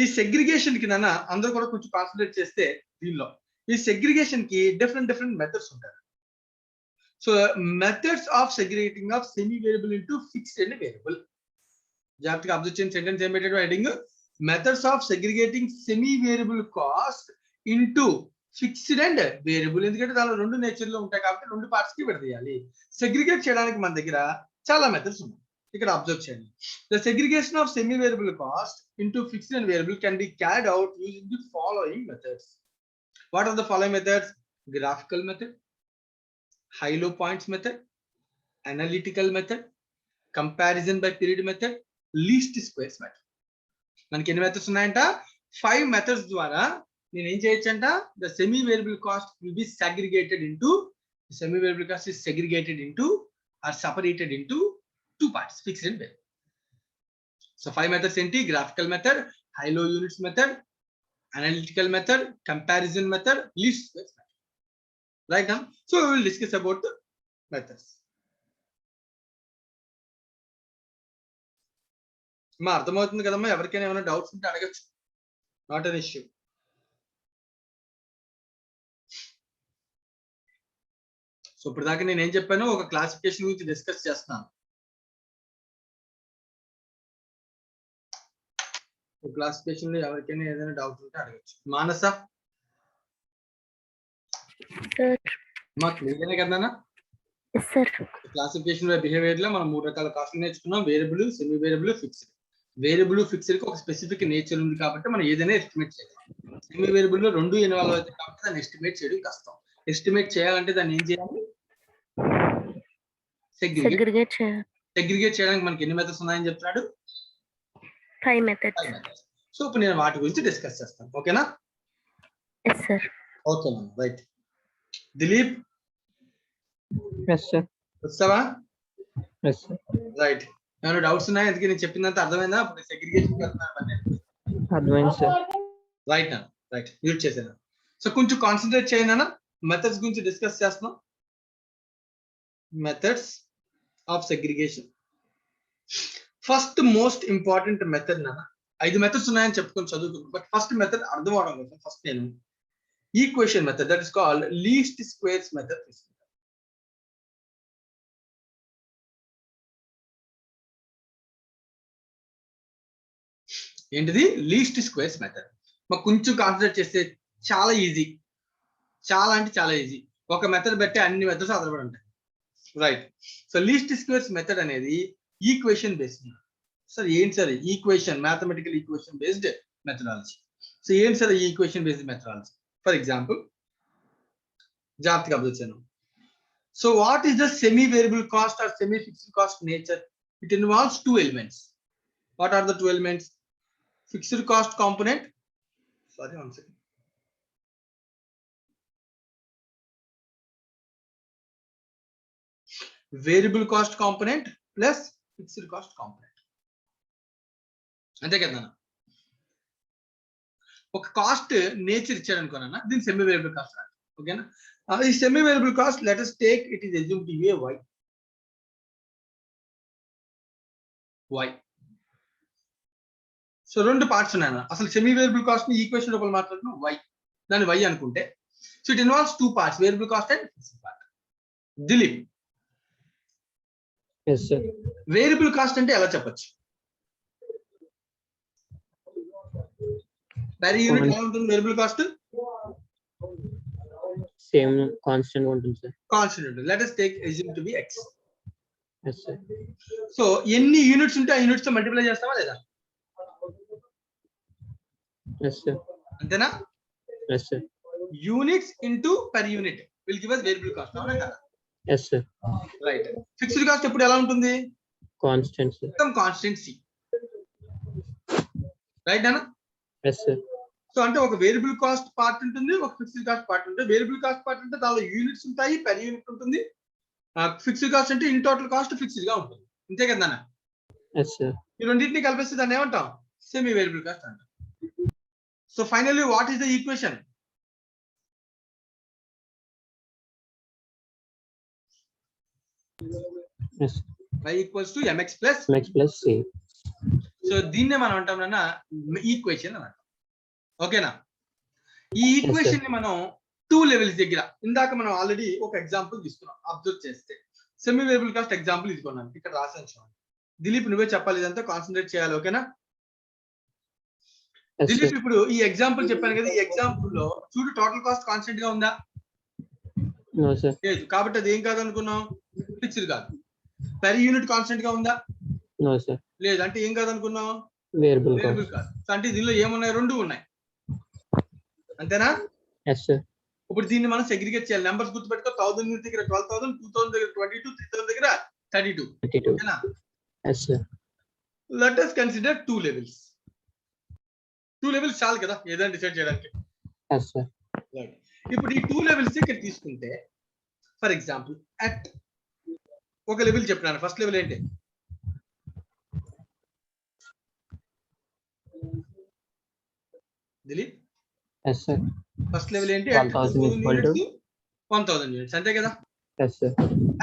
ఈ సెగ్రిగేషన్ కి నాన్న అందరూ కూడా కొంచెం కాన్సన్ట్రేట్ చేస్తే, దీనిలో ఈ సెగ్రిగేషన్ కి డిఫరెంట్ మెథడ్స్ ఉంటాయి. So methods of segregating of semi variable into fixed and variable. జాగ్రత్తగా అబ్జర్వ్ చేయండి. సెంటెన్స్ ఏం పెట్టాడు? Heading methods of segregating semi variable cost into fixed and variable. ఎందుకంటే దానిలో రెండు నేచర్ లో ఉంటాయి కాబట్టి రెండు పార్ట్స్ కి విడదీయాలి. సెగ్రిగేట్ చేయడానికి మన దగ్గర చాలా మెథడ్స్ ఉన్నాయి. ఇక్కడ అబ్జర్వ్ చేయండి. The segregation of semi variable cost into fixed and variable can be carried out using the following methods. What are the following methods? Graphical method, high low points method, analytical method, comparison by period method, least squares method. మనకి ఎన్ని methods ఉన్నాయంట? 5 methods ద్వారా నేను ఏం చేయొచ్చంట? The semi variable cost will be segregated into or separated into 2 parts, fixed and variable. So 5 methods ఏంటి? Graphical method, high లో units method, analytical method, comparison method, least squares method. Right now, so we will discuss about the methods. మా అర్థమవుతుంది కదమ్మా? ఎవరికైనా ఏమైనా doubts ఉంటే అడగచ్చు, not an issue. So ఇప్పుడు దాకా నేను ఏం చెప్పాను? ఒక క్లాసిఫికేషన్ గురించి డిస్కస్ చేస్తున్నాను. క్లాసిఫికేషన్ లో ఎవరికైనా ఏదైనా డౌట్ ఉంటే అడగచ్చు. మానస, మాకు క్లియర్ కదా? క్లాసిఫికేషన్ బిహేవియర్ లో మనం 3 రకాల కాస్ట్ నేర్చుకున్నాం. Variable, semi variable, fixed. Variable, fixed కి ఒక స్పెసిఫిక్ నేచర్ ఉంది కాబట్టి మనం ఏదైనా ఎస్టిమేట్ చేయగలం. సెమీ వేరియబుల్ లో రెండు ఇన్వాల్వ్ అవుతాయి కాబట్టి దాన్ని ఎస్టిమేట్ చేయడం కష్టం. ఎస్టిమేట్ చేయాలంటే దాన్ని ఏం చేయాలి? సెగ్రిగేట్ చేయడానికి మనకి ఎన్ని మెథడ్స్ ఉన్నాయని చెప్తున్నాడు? 5 methods. 5 మెథడ్స్. సో ఇప్పుడు నేను వాటి గురించి డిస్కస్ చేస్తాను. ఓకేనా? Yes, sir. Okay ma'am, right. Dilip yes sir. వస్తావా? Yes sir. రైట్. ఏమైనా డౌట్స్ ఉన్నాయా? ఎందుకు నేను చెప్పిందంత అర్థమైందా? ఇప్పుడు సెగ్రిగేషన్ అర్థమైంది సార్. రైట్ నా రైట్ మ్యూట్ చేసాను. సో కొంచెం కాన్సన్ట్రేట్ చేయనా, మెథడ్స్ గురించి డిస్కస్ చేస్తున్నాం. Methods of segregation. First most important method నాన్న, 5 మెథడ్స్ ఉన్నాయని చెప్పుకొని చదువుకున్నాం. బట్ ఫస్ట్ మెథడ్ అర్థం అవడం కోసం ఫస్ట్ నేను equation method, that is called least squares method తీసుకుంటాను. ఏంటిది? Least squares method. మాకు కొంచెం కాన్సన్ట్రేట్ చేస్తే చాలా ఈజీ, చాలా అంటే చాలా ఈజీ. ఒక మెథడ్ బట్టి అన్ని మెథడ్స్ ఆధారపడి ఉంటాయి. Right. So least squares method అనేది ఈక్వేషన్ బేస్డ్. సార్ ఏంటి sir equation? Mathematical equation based methodology. So ఏంటి సార్ ఈ equation based methodology? For example జాగ్రత్తగా అబ్జర్వ్ చేయను. So what is the semi variable cost or semi fixed cost nature? It involves 2 elements. What are the 2 elements? Fixed cost component. Sorry, one second. Variable cost component plus fixed cost component. అంతే కదా? ఒక cost nature ఇచ్చాడు అనుకోనా, దీని semi variable cost. ఓకేనా? ఈ semi variable cost let us take it is assumed to be a y. So 2 parts ఉన్నాయి. అసలు semi variable cost ని ఈక్వేషన్ లోపల మాట్లాడుతున్నాం y, దాన్ని y అనుకుంటే. So it involves 2 parts, variable cost and fixed part. Dilip, yes sir. Variable cost అంటే ఎలా చెప్పొచ్చు? పర్ యూనిట్ ఎలా ఉంటుంది వేరియబుల్ కాస్ట్? సేమ్ కాన్స్టెంట్ ఉంటుంది సార్. కాన్స్టెంట్ ఉంటుంది. Let us take assume to be x. Yes sir. So ఎన్ని units ఉంటే ఆ యూనిట్స్ తో మల్టిప్లై చేస్తావా లేదా? Yes sir. అంతేనా? Yes sir. Units into per unit will give us variable cost. అవునా కదా? Yes sir. Right. Fixed cost ఎప్పుడు ఎలా ఉంటుంది? Constant sir. మొత్తం కాన్స్టెంట్ సి. రైట్ అన్న? Yes sir. సో అంటే ఒక వేరియబుల్ కాస్ట్ పార్ట్ ఉంటుంది, ఒక ఫిక్స్డ్ కాస్ట్ పార్ట్ ఉంటుంది. వేరియబుల్ కాస్ట్ పార్ట్ అంటే దానిలో యూనిట్స్ ఉంటాయి, పర్ యూనిట్ ఉంటుంది. ఫిక్స్డ్ కాస్ట్ అంటే ఇన్ టోటల్ కాస్ట్ ఫిక్స్డ్ గా ఉంటుంది. అంతే కదా? Yes sir. ఈ రెండింటిని కలిపిస్తే దాన్ని ఏమంటాం? సెమీ వేరియబుల్ కాస్ట్ అంటాం. So finally what is the equation? Yes. y equals to mx plus. mx plus c. సో దీన్నే మనం అంటాం నాన్న ఈక్వేషన్ అని అంటాం. ఓకేనా? ఈ ఈక్వేషన్ ని మనం 2 లెవెల్స్ దగ్గర, ఇందాక మనం ఆల్రెడీ ఒక ఎగ్జాంపుల్ తీసుకున్నాం. అబ్జర్వ్ చేస్తే సెమీ వేరియబుల్ కాస్ట్ ఎగ్జాంపుల్ తీసుకున్నాం. ఇక్కడ రాసాను చూడండి. దిలీప్ నువ్వే చెప్పాలి, ఇదంతా కాన్సన్ట్రేట్ చేయాలి. ఓకేనా? దిలీప్ ఇప్పుడు ఈ ఎగ్జాంపుల్ చెప్పాను కదా, ఈ ఎగ్జాంపుల్ లో చూడు టోటల్ కాస్ట్ కాన్స్టెంట్ గా ఉందా? లేదు. కాబట్టి అది ఏం కాదు అనుకున్నాం? ఫిక్స్డ్ కాదు. పర్ యూనిట్ కాన్స్టెంట్ గా ఉందా? లేదు. అంటే ఏం కాదు అనుకున్నాం? వేరియబుల్ కాదు. అంటే దీనిలో ఏమున్నాయి? 2 ఉన్నాయి. అంతేనా? ఇప్పుడు దీన్ని మనం సెగ్రిగేట్ చేయాలి. నెంబర్స్ గుర్తుపెట్టుకో. 1000 యూనిట్ దగ్గర 12,000, 2000 దగ్గర 22, 3000 దగ్గర 32. ఓకేనా? Let us consider 2 levels. 2 levels చాలు కదా ఏదైనా డిసైడ్ చేయడానికి. ఇప్పుడు ఈ 2 లెవెల్స్ ఇక్కడ తీసుకుంటే ఫర్ ఎగ్జాంపుల్ అట్ ఒక లెవెల్ చెప్పినాను. ఫస్ట్ లెవెల్ ఏంటి? దిలీప్, ఫస్ట్ లెవెల్ ఏంటి? 1000 యూనిట్స్. అంతే కదా?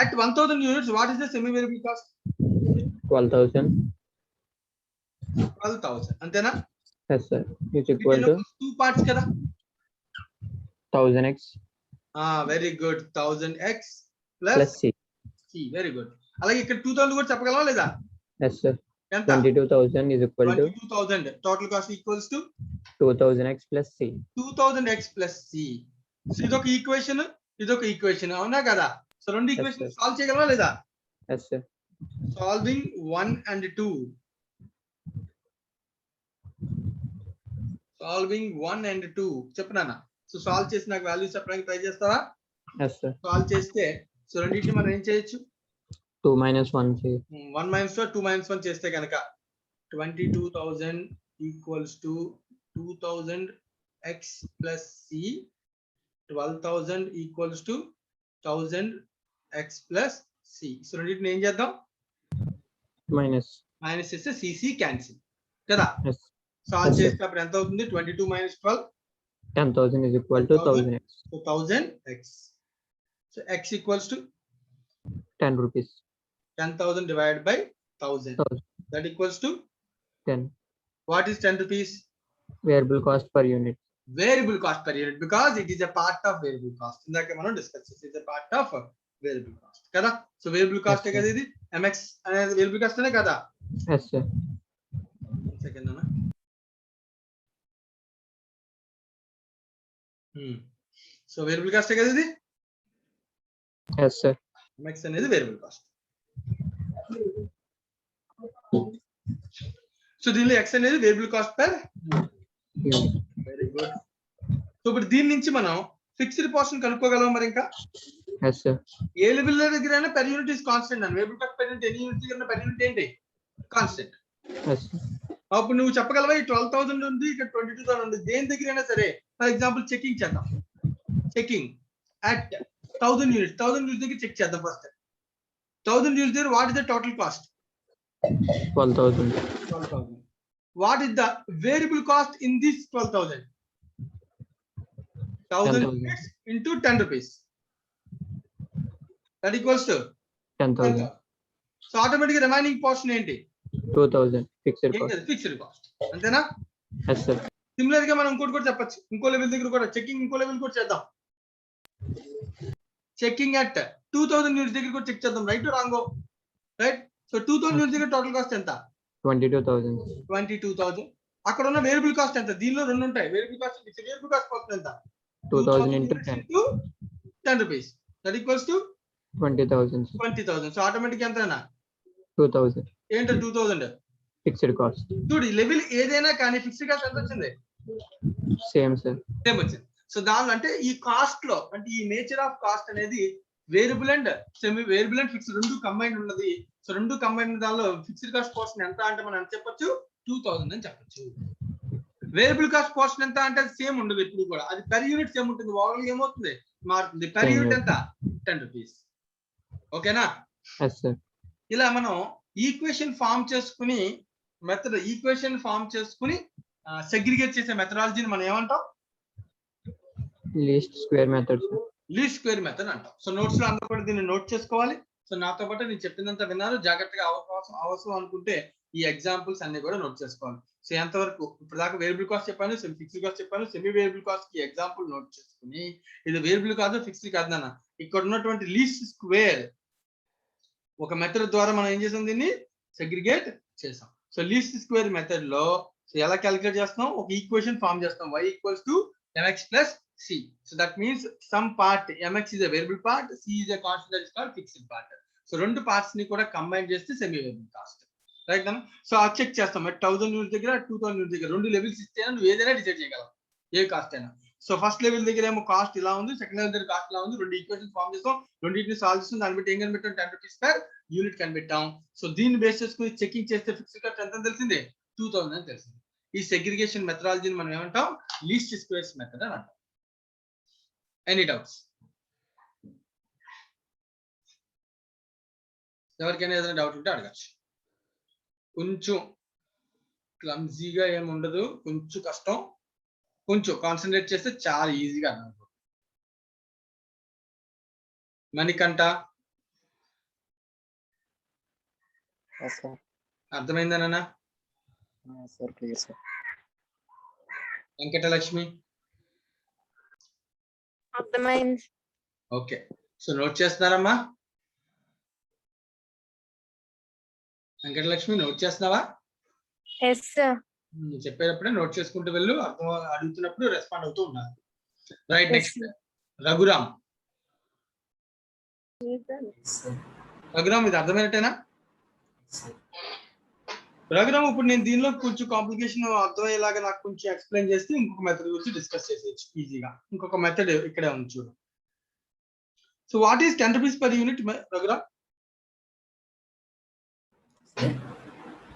At 1000 units what is the semi variable cost? 12,000. అంతేనా? Yes sir. Is equal to 2 parts కదా? 1000x. Very good. 1000x plus c. Very good. అలాగే ఇక్కడ 2000 కూడా చెప్పగలవా లేదా? Yes sir. ఎంత? 22,000 is equal to 22,000. Total cost equals to 2000x plus c. 2000x plus c. So ఇదొక equation, ఇదొక equation. అవునా కదా? సో రెండు ఈక్వేషన్ సాల్వ్ చేయగలవా లేదా? Yes sir. Solving 1 and 2. Solving 1 and 2 చెప్పనా? సో సాల్వ్ చేసి నాకు వాల్యూస్ చెప్పడానికి ట్రై చేస్తావా? Yes sir. సాల్వ్ చేస్తే సో రెండింటిని మనం ఏం చేయొచ్చు? 2 - 1 1 - 2 2 - 1 చేస్తే కనుక 22,000 equals to 2,000 x plus c. 12,000 equals to 1,000 x plus c. So రెండింటిని ఏం చేద్దాం, మైనస్ మైనస్ చేస్తే cc క్యాన్సిల్ కదా. Yes solve Yes, sir. చేసినప్పుడు ఎంత అవుతుంది, 22 minus 12, 10,000 is equal to 1,000 so 1,000 x. So x equals to 10 rupees 10,000 divided by 1,000. 1,000. That equals to 10 what is 10 rupees? variable cost per unit. Variable cost per unit, because it is a part of variable cost. ఇందాక మనం discuss చేసి it is a part of variable cost కదా. So variable cost Yes, కదా ఇది, mx అనేది variable cost అనే కదా. Yes, sir. Second అన్న. సో వేరియబుల్ కాస్ట్ కదా ఇది, Yes, sir. mx అనేది వేరియబుల్ కాస్ట్. సో దీనిలో x అనేది variable cost per Unit. Very good. So ఇప్పుడు దీని నుంచి మనం ఫిక్స్డ్ పోర్షన్ కనుక్కోగలం మరి. ఇంకా Yes, sir. ఏ లెవెల్ దగ్గర పెర్ యూనిట్ ఇస్ కాన్స్టెంట్ అని, వేరియబుల్ కాస్ట్ పెర్ యూనిట్ ఎన్ని యూనిట్ దగ్గర పెర్ యూనిట్ ఏంటి కాన్స్టెంట్. Yes, sir. అప్పుడు నువ్వు చెప్పగలవా ఈ 12,000 ఉంది, ఇక్కడ 22,000 ఉంది, దేని దగ్గర అయినా సరే. ఫర్ ఎగ్జాంపుల్ చెకింగ్ చేద్దాం, చెకింగ్ అట్ 1,000 యూనిట్స్, 1,000 యూనిట్స్ దగ్గర చెక్ చేద్దాం ఫస్ట్. 1,000 యూనిట్స్ దగ్గర what is the total cost? 12,000. 12,000. What is the variable cost in this 12,000? 1,000 10,000. units into 10 rupees. That equals to 10,000. So automatically remaining portion ఏంటి? 2,000 fixed cost. Fixed cost. అంతేనా? Yes, sir. Similar గా మనం ఇంకోటి కూడా చెప్పొచ్చు, ఇంకో level దగ్గర కూడా చెకింగ్, ఇంకో లెవెల్ కూడా చేద్దాం. చెకింగ్ అట్ 2,000 యూనిట్స్ దగ్గర కూడా చెక్ చేద్దాం. Right wrong? Right. So 2,000 units దగ్గర టోటల్ కాస్ట్ ఎంత? 22,000. 22,000. అక్కడ ఉన్న వేరియబుల్ కాస్ట్ ఎంత? దీనిలో రెండు ఉంటాయి, వేరియబుల్ కాస్ట్, వేరియబుల్ కాస్ట్ పోతుంది ఎంత? 2,000 into 10. 10 rupees. That equals to 20,000. 20,000. So automatic ఎంతైనా 2,000 ఏంటో 2,000. fixed cost. చూడు ఈ లెవెల్ ఏదైనా కానీ ఫిక్స్డ్ కాస్ట్ ఎంత వచ్చింది? Same, sir. సేమ్ వచ్చింది. సో దానిలో అంటే ఈ కాస్ట్ లో, అంటే ఈ నేచర్ ఆఫ్ కాస్ట్ అనేది variable and semi variable and fixed రెండు కంబైన్ ఉన్నది. సో రెండు కంబైన్ దానిలో ఫిక్స్డ్ కాస్ట్ పోర్షన్ ఎంత అంటే మనం ఎంత చెప్పొచ్చు, 2,000 అని చెప్పొచ్చు. వేరియబుల్ కాస్ట్ పోర్షన్ ఎంత అంటే అది సేమ్ ఉండదు ఎప్పుడు కూడా, అది పెర్ యూనిట్ సేమ్ ఉంటుంది, ఓవరాల్ ఏమవుతుంది మారుతుంది. పెర్ యూనిట్ ఎంత? 10 rupees. ఓకేనా? Yes, sir. ఇలా మనం ఈక్వేషన్ ఫామ్ చేసుకుని సెగ్రిగేట్ చేసే మెథడాలజీని మనం ఏమంటాం? Least square method, sir. Least square method అంటాం. సో నోట్స్ లో అందరూ కూడా దీన్ని నోట్ చేసుకోవాలి. సో నాతో పాటు నేను చెప్పిందంతా విన్నారు, జాగ్రత్తగా అవసరం అనుకుంటే ఈ ఎగ్జాంపుల్స్ అన్ని కూడా నోట్ చేసుకోవాలి. సో ఎంతవరకు ఇప్పుడు దాకా వేరియబుల్ కాస్ట్ చెప్పాను, ఫిక్స్డ్ కాస్ట్ చెప్పాను, సెమీ వేరియబుల్ కాస్ట్ కి ఎగ్జాంపుల్ నోట్ చేసుకుని ఇది వేరియబుల్ కాదు ఫిక్స్డ్ కాదు నాన్న, ఇక్కడ ఉన్నటువంటి లీస్ట్ స్క్వేర్ ఒక మెథడ్ ద్వారా మనం ఏం చేసాం, దీన్ని సెగ్రిగేట్ చేసాం. సో లీస్ట్ స్క్వేర్ మెథడ్ లో సో ఎలా క్యాలిక్యులేట్ చేస్తాం, ఒక ఈక్వేషన్ ఫామ్ చేస్తాం, y equals to mx plus c. So that means some part mx is a variable part, c is a constant that is called fixed part. So రెండు parts ని కూడా combine చేస్తే semi variable cost. Right అన్న? So అది check చేస్తాం. 1,000 units దగ్గర 2,000 units దగ్గర రెండు లెవెల్స్ ఇస్తే నువ్వు ఏదైనా డిసైడ్ చేయగలవు, ఏ కాస్ట్ అయినా. సో ఫస్ట్ లెవెల్ దగ్గర ఏమో కాస్ట్ ఇలా ఉంది, సెకండ్ లెవెల్ దగ్గర కాస్ట్ ఇలా ఉంది, రెండు ఈక్వేషన్ ఫామ్ చేస్తాం, రెండింటిని సాల్వ్ చేస్తాం, దాన్ని బట్టి ఏం కనిపెట్టాం, 10 rupees per యూనిట్ కనిపెట్టాం. సో దీన్ని బేస్ చేసుకుని చెకింగ్ చేస్తే ఫిక్స్డ్ కాస్ట్ ఎంత తెలిసిందే, 2,000 అని తెలిసింది. ఈ సెగ్రిగేషన్ మెథడాలజీని మనం ఏమంటాం, లీస్ట్ స్క్వేర్స్ మెథడ్ అని అంటాం. Any doubts? ఎవరికైనా ఏదైనా డౌట్ ఉంటే అడగచ్చు. కొంచెం క్లమ్జీగా ఏమి ఉండదు, కొంచెం కష్టం, కొంచెం కాన్సన్ట్రేట్ చేస్తే చాలా ఈజీగా అర్థం. మణికంఠ అర్థమైందనా? వెంకటలక్ష్మి అర్థమైంది. ఓకే. సో నోట్ చేస్తున్నారమ్మా? వెంకటలక్ష్మి నోట్ చేస్తున్నావా? Yes sir. చెప్పేటప్పుడే నోట్ చేసుకుంటూ వెళ్ళు, అర్థం అడుగుతున్నప్పుడు రెస్పాండ్ అవుతూ ఉండాలి. రైట్. నెక్స్ట్ రఘురామ్. రఘురామ్ ఇది అర్థమైనట్టేనా? రఘురామ్ ఇప్పుడు నేను దీనిలో కొంచెం కాంప్లికేషన్ అర్థమయ్యేలాగా నాకు కొంచెం ఎక్స్ప్లెయిన్ చేస్తే ఇంకొక మెథడ్ గురించి డిస్కస్ చేసేయచ్చు ఈజీగా. ఇంకొక మెథడ్ ఇక్కడే ఉంది చూడు. So what is 10 rupees per unit, Raghuram?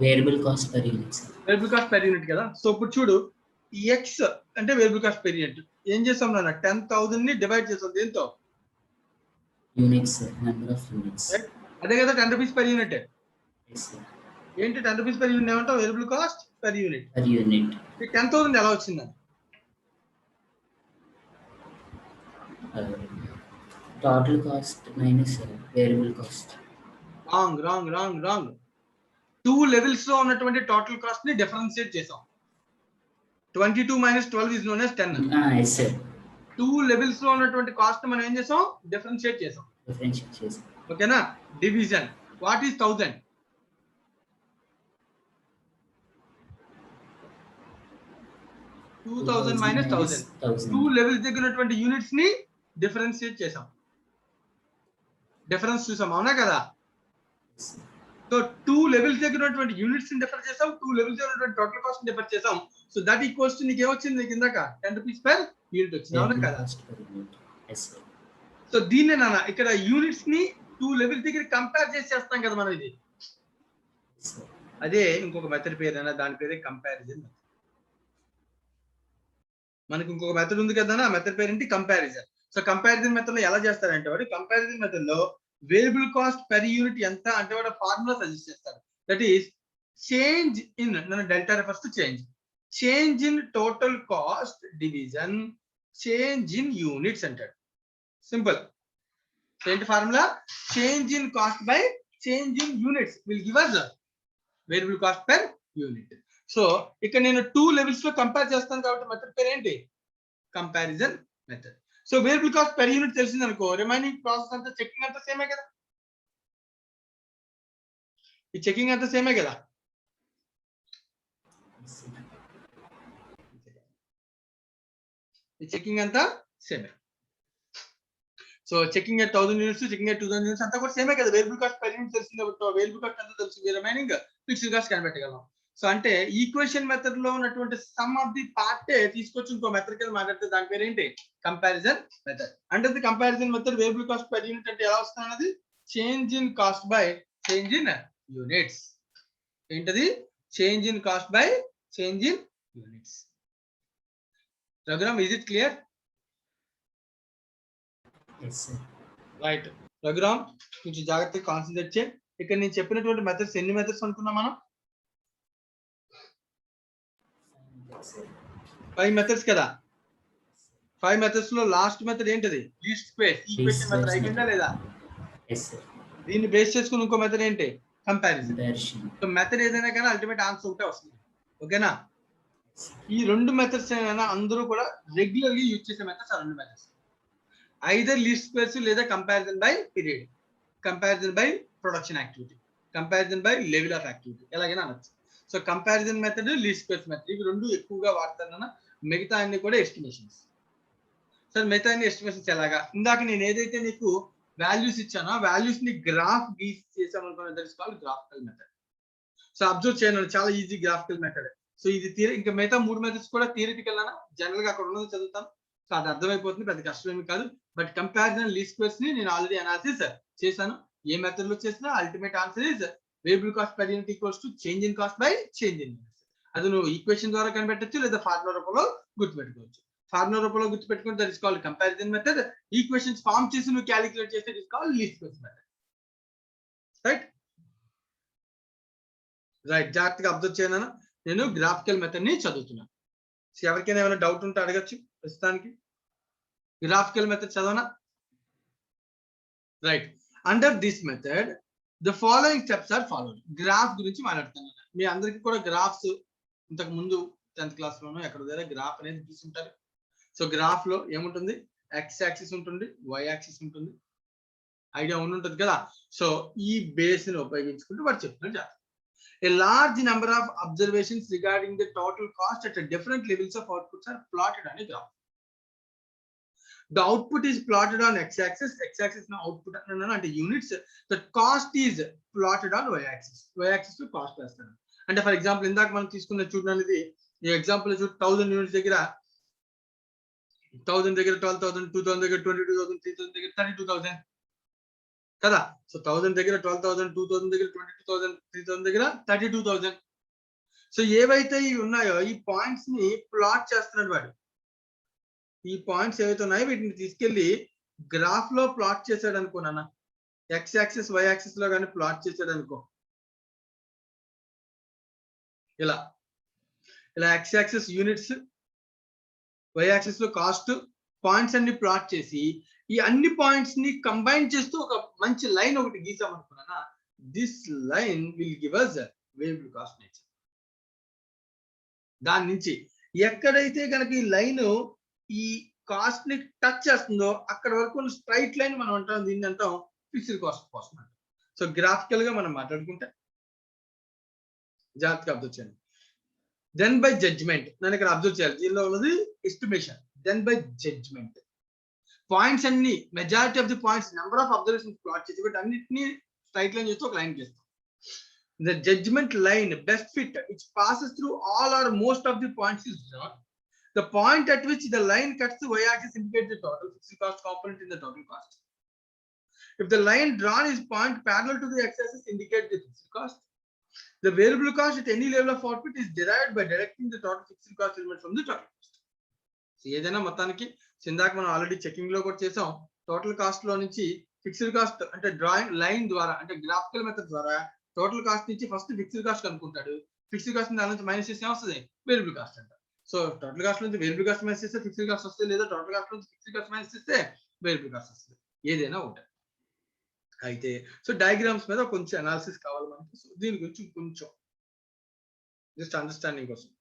Variable cost per unit sir. Variable cost per unit కదా. సో ఇప్పుడు చూడు ఎక్స్ అంటే వేరియబుల్ కాస్ట్ పెర్ యూనిట్. ఏం చేసాం నాన్న 10,000 ని డివైడ్ చేసాం దేంతో? Units sir, number of units. అదే కదా 10 rupees per unit. Yes sir. ఏంటి 10 రూపీస్ పెర్ యూనిట్ ఏమంటావు? Variable cost per unit. Per unit. ఈ 10,000 ఎలా వచ్చిందని? Total cost minus variable cost. Wrong wrong wrong wrong. 2 levels లో ఉన్నటువంటి టోటల్ కాస్ట్ ని డిఫరెన్షియేట్ చేసాం. 22 minus 12 is known as 10. Yes sir. 2 levels లో ఉన్నటువంటి కాస్ట్ మనం ఏం చేసాం? డిఫరెన్షియేట్ చేసాం. డిఫరెన్షియేట్ చేసాం. ఓకేనా? Division. What is 1000? 2000 minus 1000. 2 levels దగ్గర ఉన్నటువంటి యూనిట్స్ ని డిఫరెన్షియేట్ చేసాం. డిఫరెన్స్ చూసాం అవునా కదా? సో 2 లెవెల్స్ దగ్గర ఉన్నటువంటి యూనిట్స్ ని డిఫర్ చేసాం, 2 లెవెల్స్ దగ్గర ఉన్నటువంటి టోటల్ కాస్ట్ ని డిఫర్ చేసాం. సో దట్ ఈక్వల్స్ టు నీకు ఏమొచ్చింది? నీకు ఇందాక 10 రూపీస్ పర్ యూనిట్ వచ్చింది అవునా కదా? Yes sir. సో దీన్నే నాన్న ఇక్కడ యూనిట్స్ ని 2 లెవెల్స్ దగ్గర కంపేర్ చేసి చేస్తాం కదా మనం. ఇది అదే ఇంకొక మెథడ్ పేరు, దాని పేరే కంపారిజన్. మనకి ఇంకొక మెథడ్ ఉంది కదా, ఆ మెథడ్ పేరు ఏంటి? కంపారిజన్. సో కంపారిజన్ మెథడ్ లో ఎలా చేస్తారంటే వాడు కంపారిజన్ మెథడ్ లో వేరియబుల్ కాస్ట్ పెర్ యూనిట్ ఎంత అంటే వాడు ఫార్ములా సజెస్ట్ చేస్తాడు. That is change in delta refers to change in total cost division change in units అంటాడు. సింపుల్. ఏంటి formula? Change in cost by change in units will give us variable cost per unit. So ఇక్కడ నేను 2 levels లో compare చేస్తాను కాబట్టి method పేరు ఏంటి? Comparison method. So variable cost per unit తెలిసింది అనుకో, రిమైనింగ్ ప్రాసెస్ అంతా చెకింగ్ అంతా సేమే కదా. ఈ చెకింగ్ అంతా సేమే కదా. ఈ చెకింగ్ అంతా సేమే. So checking at 1000 units, checking at 2000 units అంతా కూడా సేమే కదా. వేరియబుల్ కాస్ట్ పెర్ యూనిట్ తెలిసింది కాబట్టి వేరియబుల్ కాస్ట్ అంతా తెలుసు, రిమైనింగ్ ఫిక్స్డ్ కాస్ట్ కనిపెట్టగలం. సో అంటే ఈక్వేషన్ మెథడ్ లో ఉన్నటువంటి సమ్ ఆఫ్ ది పార్టే తీసుకొచ్చి ఇంకో మెథడ్ కింద మాట్లాడితే దాని పేరు ఏంటి? Comparison method. అంటే the comparison method variable cost per unit అంటే ఎలా వస్తుంది అన్నది change in cost by change in units. ఏంటది? Change in cost by change in units. Raghuram, is it clear? Yes sir. Right Raghuram, కొంచెం జాగ్రత్తగా కాన్సన్ట్రేట్ చేయి. ఇక్కడ నేను చెప్పినటువంటి మెథడ్స్ ఎన్ని మెథడ్స్ అనుకున్నాం మనం? 5 మెథడ్స్ కదా. 5 మెథడ్స్ లో లాస్ట్ మెథడ్ ఏంటిది? Least square equation method. అయిపోయిందా లేదా? Yes sir. దీన్ని బేస్ చేసుకుని ఇంకో మెథడ్ ఏంటి? కంపారిజన్. కంపారిజన్. సో మెథడ్ ఏదైనా కానీ అల్టిమేట్ ఆన్సర్ ఒకటే వస్తుంది. ఓకేనా? ఈ 2 మెథడ్స్ అయినా అందరూ కూడా రెగ్యులర్లీ యూజ్ చేసే మెథడ్స్. ఆ 2 మెథడ్స్ ఐదర్ లీస్ట్ స్క్వేర్స్ లేదా comparison by period, comparison by production activity, comparison by level of activity, ఎలాగైనా అనొచ్చు. So comparison method, least squares method, ఇవి 2 ఎక్కువగా వాడతానన్న. మిగతా అన్ని కూడా ఎస్టిమేషన్స్. సార్ మిగతా అన్ని ఎస్టిమేషన్స్ ఎలాగా? ఇందాక నేను ఏదైతే నీకు వాల్యూస్ ఇచ్చానో వాల్యూస్ ని గ్రాఫ్ గీసి చేసామనుకున్న that is called graphical method. So observe చేయండి, చాలా ఈజీ గ్రాఫికల్ మెథడ్. సో ఇది ఇంకా మిగతా 3 మెథడ్స్ కూడా థియరిటికల్ అన్న, జనరల్ గా అక్కడ ఉన్నది చదువుతాను. సో అది అర్థమైపోతుంది, పెద్ద కష్టమేమి కాదు. బట్ కంపారిజన్, లీస్ట్ స్క్వేర్స్ ని నేను ఆల్రెడీ అనాలిసిస్ చేశాను. ఏ మెథడ్ లో చేసినా ultimate answer is variable cost per unit equals to change in cost by change in units. అది నువ్వు ఈక్వేషన్ ద్వారా కనిపెట్టచ్చు లేదా ఫార్ములా రూపంలో గుర్తుపెట్టుకోవచ్చు. ఫార్ములా రూపంలో గుర్తుపెట్టుకుంటే that is called comparison method. Equations form చేసి నువ్వు క్యాలిక్యులేట్ చేస్తే it is called least squares method. Right right జాగ్రత్తగా అబ్జర్వ్ చేయను. నేను గ్రాఫికల్ మెథడ్ ని చదువుతున్నాను. ఎవరికైనా ఏమైనా డౌట్ ఉంటే అడగచ్చు. ప్రస్తుతానికి గ్రాఫికల్ మెథడ్ చదవనా? Right. Under this method the following steps are followed. Graph గురించి మాట్లాడుతున్నాను. మీ అందరికీ కూడా గ్రాఫ్స్ ఇంతకు ముందు 10th క్లాస్ లోనో ఎక్కడ దగ్గర గ్రాఫ్ అనేది చూసుంటారు. సో గ్రాఫ్ లో ఏముంటుంది? ఎక్స్ యాక్సిస్ ఉంటుంది, వై యాక్సిస్ ఉంటుంది, ఐడియా ఉంటుంది కదా. సో ఈ బేస్ ని ఉపయోగించుకుంటూ వాడు చెప్తున్నారు జాగ్రత్త. A large number of observations regarding the total cost at different levels of outputs are plotted on a graph. The output is plotted on x-axis. X-axis na output ante units. The cost is plotted on y-axis. Y-axis to cost vestanu. And for example, indak manam తీసుకున్న చూడండి ఇది ఈ example చూడు 1000 units దగ్గర 1000 దగ్గర 12,000, 2000 దగ్గర 22,000, 3000 దగ్గర 32,000. కదా. సో 1000 దగ్గర 12,000, 2000 దగ్గర 22,000, 3000 దగ్గర 32,000. సో ఏవైతే ఇవి ఉన్నాయో ఈ పాయింట్స్ ని ప్లాట్ చేస్తున్నాడు వాడు. ఈ పాయింట్స్ ఏవైతే ఉన్నాయో వీటిని తీసుకెళ్లి గ్రాఫ్ లో ప్లాట్ చేశాడు అనుకో నాన్న, ఎక్స్ యాక్సిస్ వై యాక్సిస్ లో కానీ ప్లాట్ చేశాడు అనుకో, ఇలా X axis units, why axis లో కాస్ట్, పాయింట్స్ అన్ని ప్లాట్ చేసి ఈ అన్ని పాయింట్స్ ని కంబైన్ చేస్తూ ఒక మంచి లైన్ ఒకటి గీసామనుకున్నా, this line will give us variable cost nature. దాని నుంచి ఎక్కడైతే కనుక ఈ లైన్ ఈ కాస్ట్ ని టచ్ చేస్తుందో అక్కడ వరకు స్ట్రైట్ లైన్ మనం అంటాం, దీన్ని అంటాం ఫిక్స్డ్ కాస్ట్ కోసం అంటాం. సో గ్రాఫికల్ గా మనం మాట్లాడుకుంటే జాగ్రత్తగా అబ్జర్వ్ చేయండి. దెన్ బై జడ్జ్మెంట్, నన్ను ఇక్కడ అబ్జర్వ్ చేయాలి, దీనిలో ఉన్నది estimation. Then by judgement points అన్ని majority of the points number of observations plot చేసి బట్ అన్నిటిని స్ట్రైట్ లైన్ చేస్తూ ఒక లైన్ చేస్తాం. The judgment line best fit which passes through all or most of the points is drawn. The point at which the line cuts the y-axis indicates the total fixed cost component in the total cost. If the line drawn is point parallel to the x-axis indicates the fixed cost. The variable cost at any level of output is derived by deducting the total fixed cost element from the total cost. So ఏదైనా మొత్తానికి సిందాక మనం already checking లో కూడా చేసాం, total cost లో నుంచి fixed cost అంటే drawing line ద్వారా అంటే గ్రాఫికల్ మెథడ్ ద్వారా టోటల్ కాస్ట్ నుంచి ఫస్ట్ ఫిక్స్డ్ కాస్ట్ కనుక్కుంటాడు. ఫిక్స్డ్ కాస్ట్ దాని నుంచి మైనస్ చేస్తే వస్తుంది వేరియబుల్ కాస్ట్ అంట. సో టోటల్ కాస్ట్ నుంచి వేరియబుల్ కాస్ట్ మైనస్ చేస్తే ఫిక్స్డ్ కాస్ట్ వస్తుంది, లేదా టోటల్ కాస్ట్ నుంచి ఫిక్స్డ్ కాస్ట్ మైనస్ చేస్తే వేరియబుల్ కాస్ట్ వస్తుంది, ఏదైనా ఒకటి. అయితే సో డయాగ్రామ్స్ మీద కొంచెం అనాలిసిస్ కావాలి మనకి. సో దీని గురించి కొంచెం జస్ట్ అండర్స్టాండింగ్ కోసం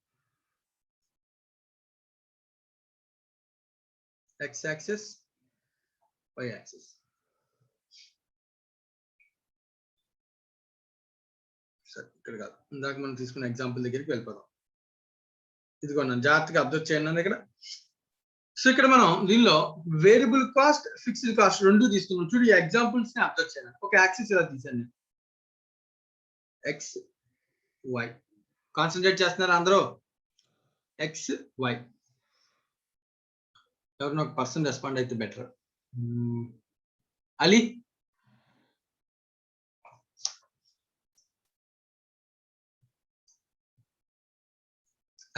ఎక్స్ యాక్సిస్ వై యాక్సిస్. ఇక్కడ కాదు, ఇందాక మనం తీసుకున్న ఎగ్జాంపుల్ దగ్గరికి వెళ్ళిపోదాం. ఇదిగోండి జాగ్రత్తగా అబ్జర్వ్ చేయండి దగ్గర. సో ఇక్కడ మనం దీనిలో వేరియబుల్ కాస్ట్ ఫిక్స్డ్ కాస్ట్ రెండు తీసుకున్నాం. చూడు ఈ ఎగ్జాంపుల్స్ ని అబ్జర్వ్ చేయండి. ఒక యాక్సిస్ ఇలా తీసాను, ఎక్స్ వై. కాన్సన్ట్రేట్ చేస్తున్నారా అందరూ? X Y. ఎవరిని ఒక పర్సన్ రెస్పాండ్ అయితే better. Ali,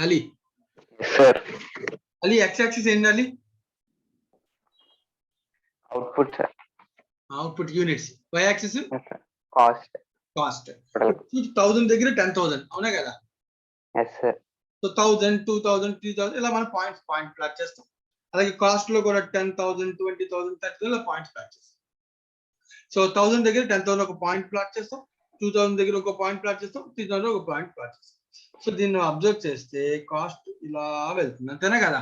Ali sir. Ali X axis ఏంటి Ali? Output sir. Output units. Why axis cost. Cost. 1000 దగ్గర 10,000 అవునా కదా? Yes sir. సో 1000, 2000, 3000 ఇలా మనం పాయింట్ ప్లాట్ చేస్తాం. అలాగే కాస్ట్ లో కూడా 10,000, 20,000, 30,000 పాయింట్స్ ప్లాట్ చేస్తాం. సో 1000 దగ్గర 10,000 ఒక పాయింట్ ప్లాట్ చేస్తాం, 2000 దగ్గర ఒక పాయింట్ ప్లాట్ చేస్తాం, 3000 ఒక పాయింట్ ప్లాట్ చేస్తాం. సో దీన్ని అబ్జర్వ్ చేస్తే కాస్ట్ ఇలా వెళ్తుంది, అంతేనా కదా?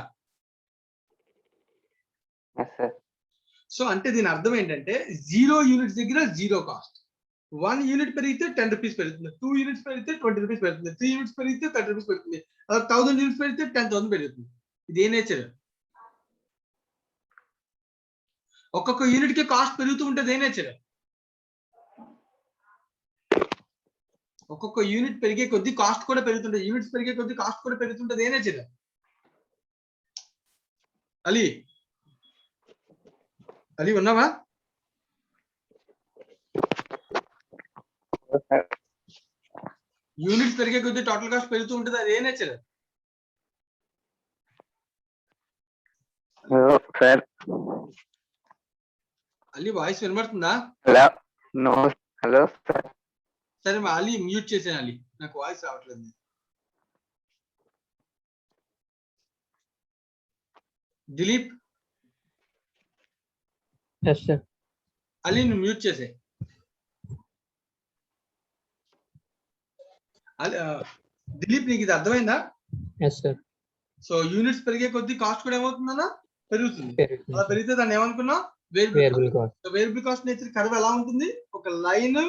సో అంటే దీని అర్థం ఏంటంటే 0 యూనిట్స్ దగ్గర 0 కాస్ట్, 1 యూనిట్ పెరిగితే 10 రూపీస్ పెరుగుతుంది, 2 యూనిట్స్ పెరిగితే 20 రూపీస్ పెరుగుతుంది, 3 యూనిట్స్ పెరిగితే 30 రూపీస్ పెరుగుతుంది, అలా 1000 యూనిట్స్ పెరిగితే 10,000 పెరుగుతుంది. ఇది ఏ నేచర్? ఒక్కొక్క యూనిట్ కి కాస్ట్ పెరుగుతూ ఉంటుంది. ఏ నేచర్? ఒక్కొక్క యూనిట్ పెరిగే కొద్ది కాస్ట్ కూడా పెరుగుతుంటుంది, యూనిట్స్ పెరిగే కొద్ది కాస్ట్ కూడా పెరుగుతుంటుంది. ఏ నేచర్? అలీ అలీ ఉన్నావా? యూనిట్స్ పెరిగే కొద్ది టోటల్ కాస్ట్ పెరుగుతూ ఉంటుంది, అది ఏ నేచర్? అలీ వాయిస్ వినబడుతుందా? Hello sir. సరే మా అలీ మ్యూట్ చేసాను, అలీ నాకు వాయిస్ రావట్లేదు. దిలీప్ అలీ నువ్వు మ్యూట్ చేసే. దిలీప్ నీకు ఇది అర్థమైందా? సో యూనిట్స్ పెరిగే కొద్ది కాస్ట్ కూడా ఏమవుతుందన్నా పెరుగుతుంది. అలా పెరిగితే దాన్ని ఏమనుకున్నా variable cost. Variable cost nature curve ఎలా ఉంటుంది? ఒక line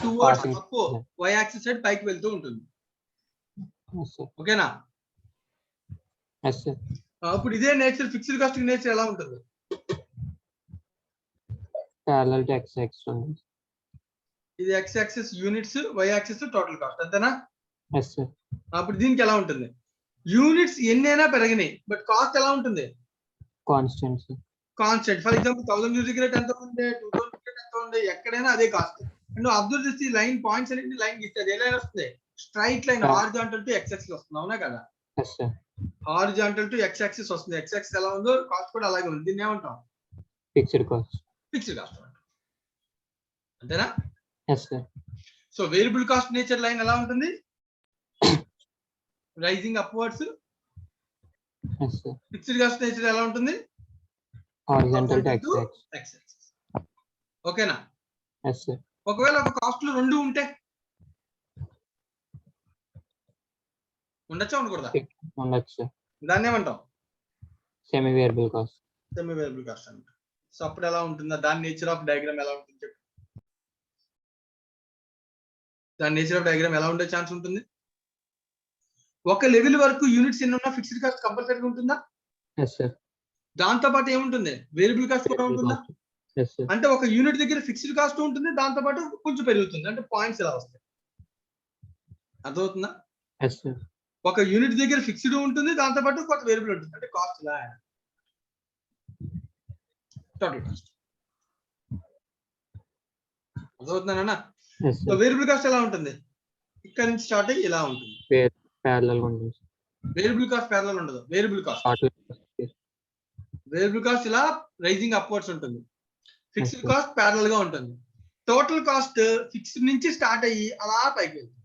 towards up Y axis side పైకి వెళ్తూ ఉంటుంది. ఓకేనా? ఇప్పుడు ఇదే నేచర్ ఫిక్స్డ్ కాస్ట్ నేచర్ ఎలా ఉంటుంది? ఇది x axis units, why axis total cost, అంతేనా? అప్పుడు దీనికి ఎలా ఉంటుంది? యూనిట్స్ ఎన్నైనా పెరగని బట్ కాస్ట్ ఎలా ఉంటుంది? కాన్స్టెంట్. ఫర్ ఎగ్జాంపుల్ 1000 యూనిట్స్ దగ్గర 10,000, 2000 దగ్గర చూడండి ఎక్కడైనా అదే కాస్ట్. అండ్ అబ్జర్వ్ చేసి లైన్ పాయింట్స్ అనేది లైన్ గీస్తే ఏ లైన్ వస్తుంది? Straight line horizontal to X axis వస్తుంది, అవునా కదా? Yes, sir. Horizontal to X axis వస్తుంది. ఎక్స్ యాక్సిస్ ఎలా ఉందో కాస్ట్ కూడా అలాగే ఉంది. దీన్ని ఏమంటాం? Fixed cost. ఫిక్స్డ్ కాస్ట్ అంతేనా? Yes, sir. So variable cost nature line ఎలా ఉంటుంది? Rising upwards. Yes, sir. Fixed cost nature ఎలా ఉంటుంది? Horizontal to Upward to x-axis. X axis. ఓకేనా? Yes, sir. ఒకవేళ ఒక కాస్ట్ లో రెండు ఉంటే ఉండొచ్చా ఉండకూడదా? ఉండొచ్చు sir. దాన్ని ఏమంటాం? Semi variable cost. Semi variable cost అంట. సో అప్పుడు ఎలా ఉంటుందా? దాని నేచర్ ఆఫ్ డయాగ్రామ్ ఎలా ఉంటుంది చెప్పు. దాని నేచర్ ఆఫ్ డయాగ్రామ్ ఎలా ఉండే ఛాన్స్ ఉంటుంది? ఒక లెవెల్ వరకు యూనిట్స్ ఎన్ని ఉన్నా ఫిక్స్డ్ కాస్ట్ కంపల్సరీగా ఉంటుందా? Yes, sir. దాంతో పాటు ఏముంటుంది? వేరియబుల్ కాస్ట్ కూడా Variable ఉంటుందా? cost. Yes, sir. అంటే ఒక యూనిట్ దగ్గర ఫిక్స్డ్ కాస్ట్ ఉంటుంది, దాంతో పాటు కొంచెం పెరుగుతుంది, అంటే పాయింట్స్ ఎలా వస్తాయి? అర్థమవుతుందా? Yes, sir. ఒక యూనిట్ దగ్గర ఫిక్స్డ్ ఉంటుంది, దాంతో పాటు కొంత వేరియబుల్ ఉంటుంది, అంటే కాస్ట్ ఇలా టోటల్ కాస్ట్. అర్థమవుతుందా? Yes, so sir. Variable cost ఎలా ఉంటుంది? ఇక్కడ నుంచి స్టార్ట్ అయ్యి ఇలా ఉంటుంది. Parallel గా ఉంటుంది. వేరియబుల్ కాస్ట్ ప్యారలల్ ఉండదు. Variable cost Short. Variable cost ఇలా రైజింగ్ అప్వర్డ్స్ ఉంటుంది. Fixed Okay. కాస్ట్ ప్యారలల్ గా ఉంటుంది. టోటల్ కాస్ట్ ఫిక్స్డ్ నుంచి స్టార్ట్ అయ్యి అలా పైకి వెళ్తుంది.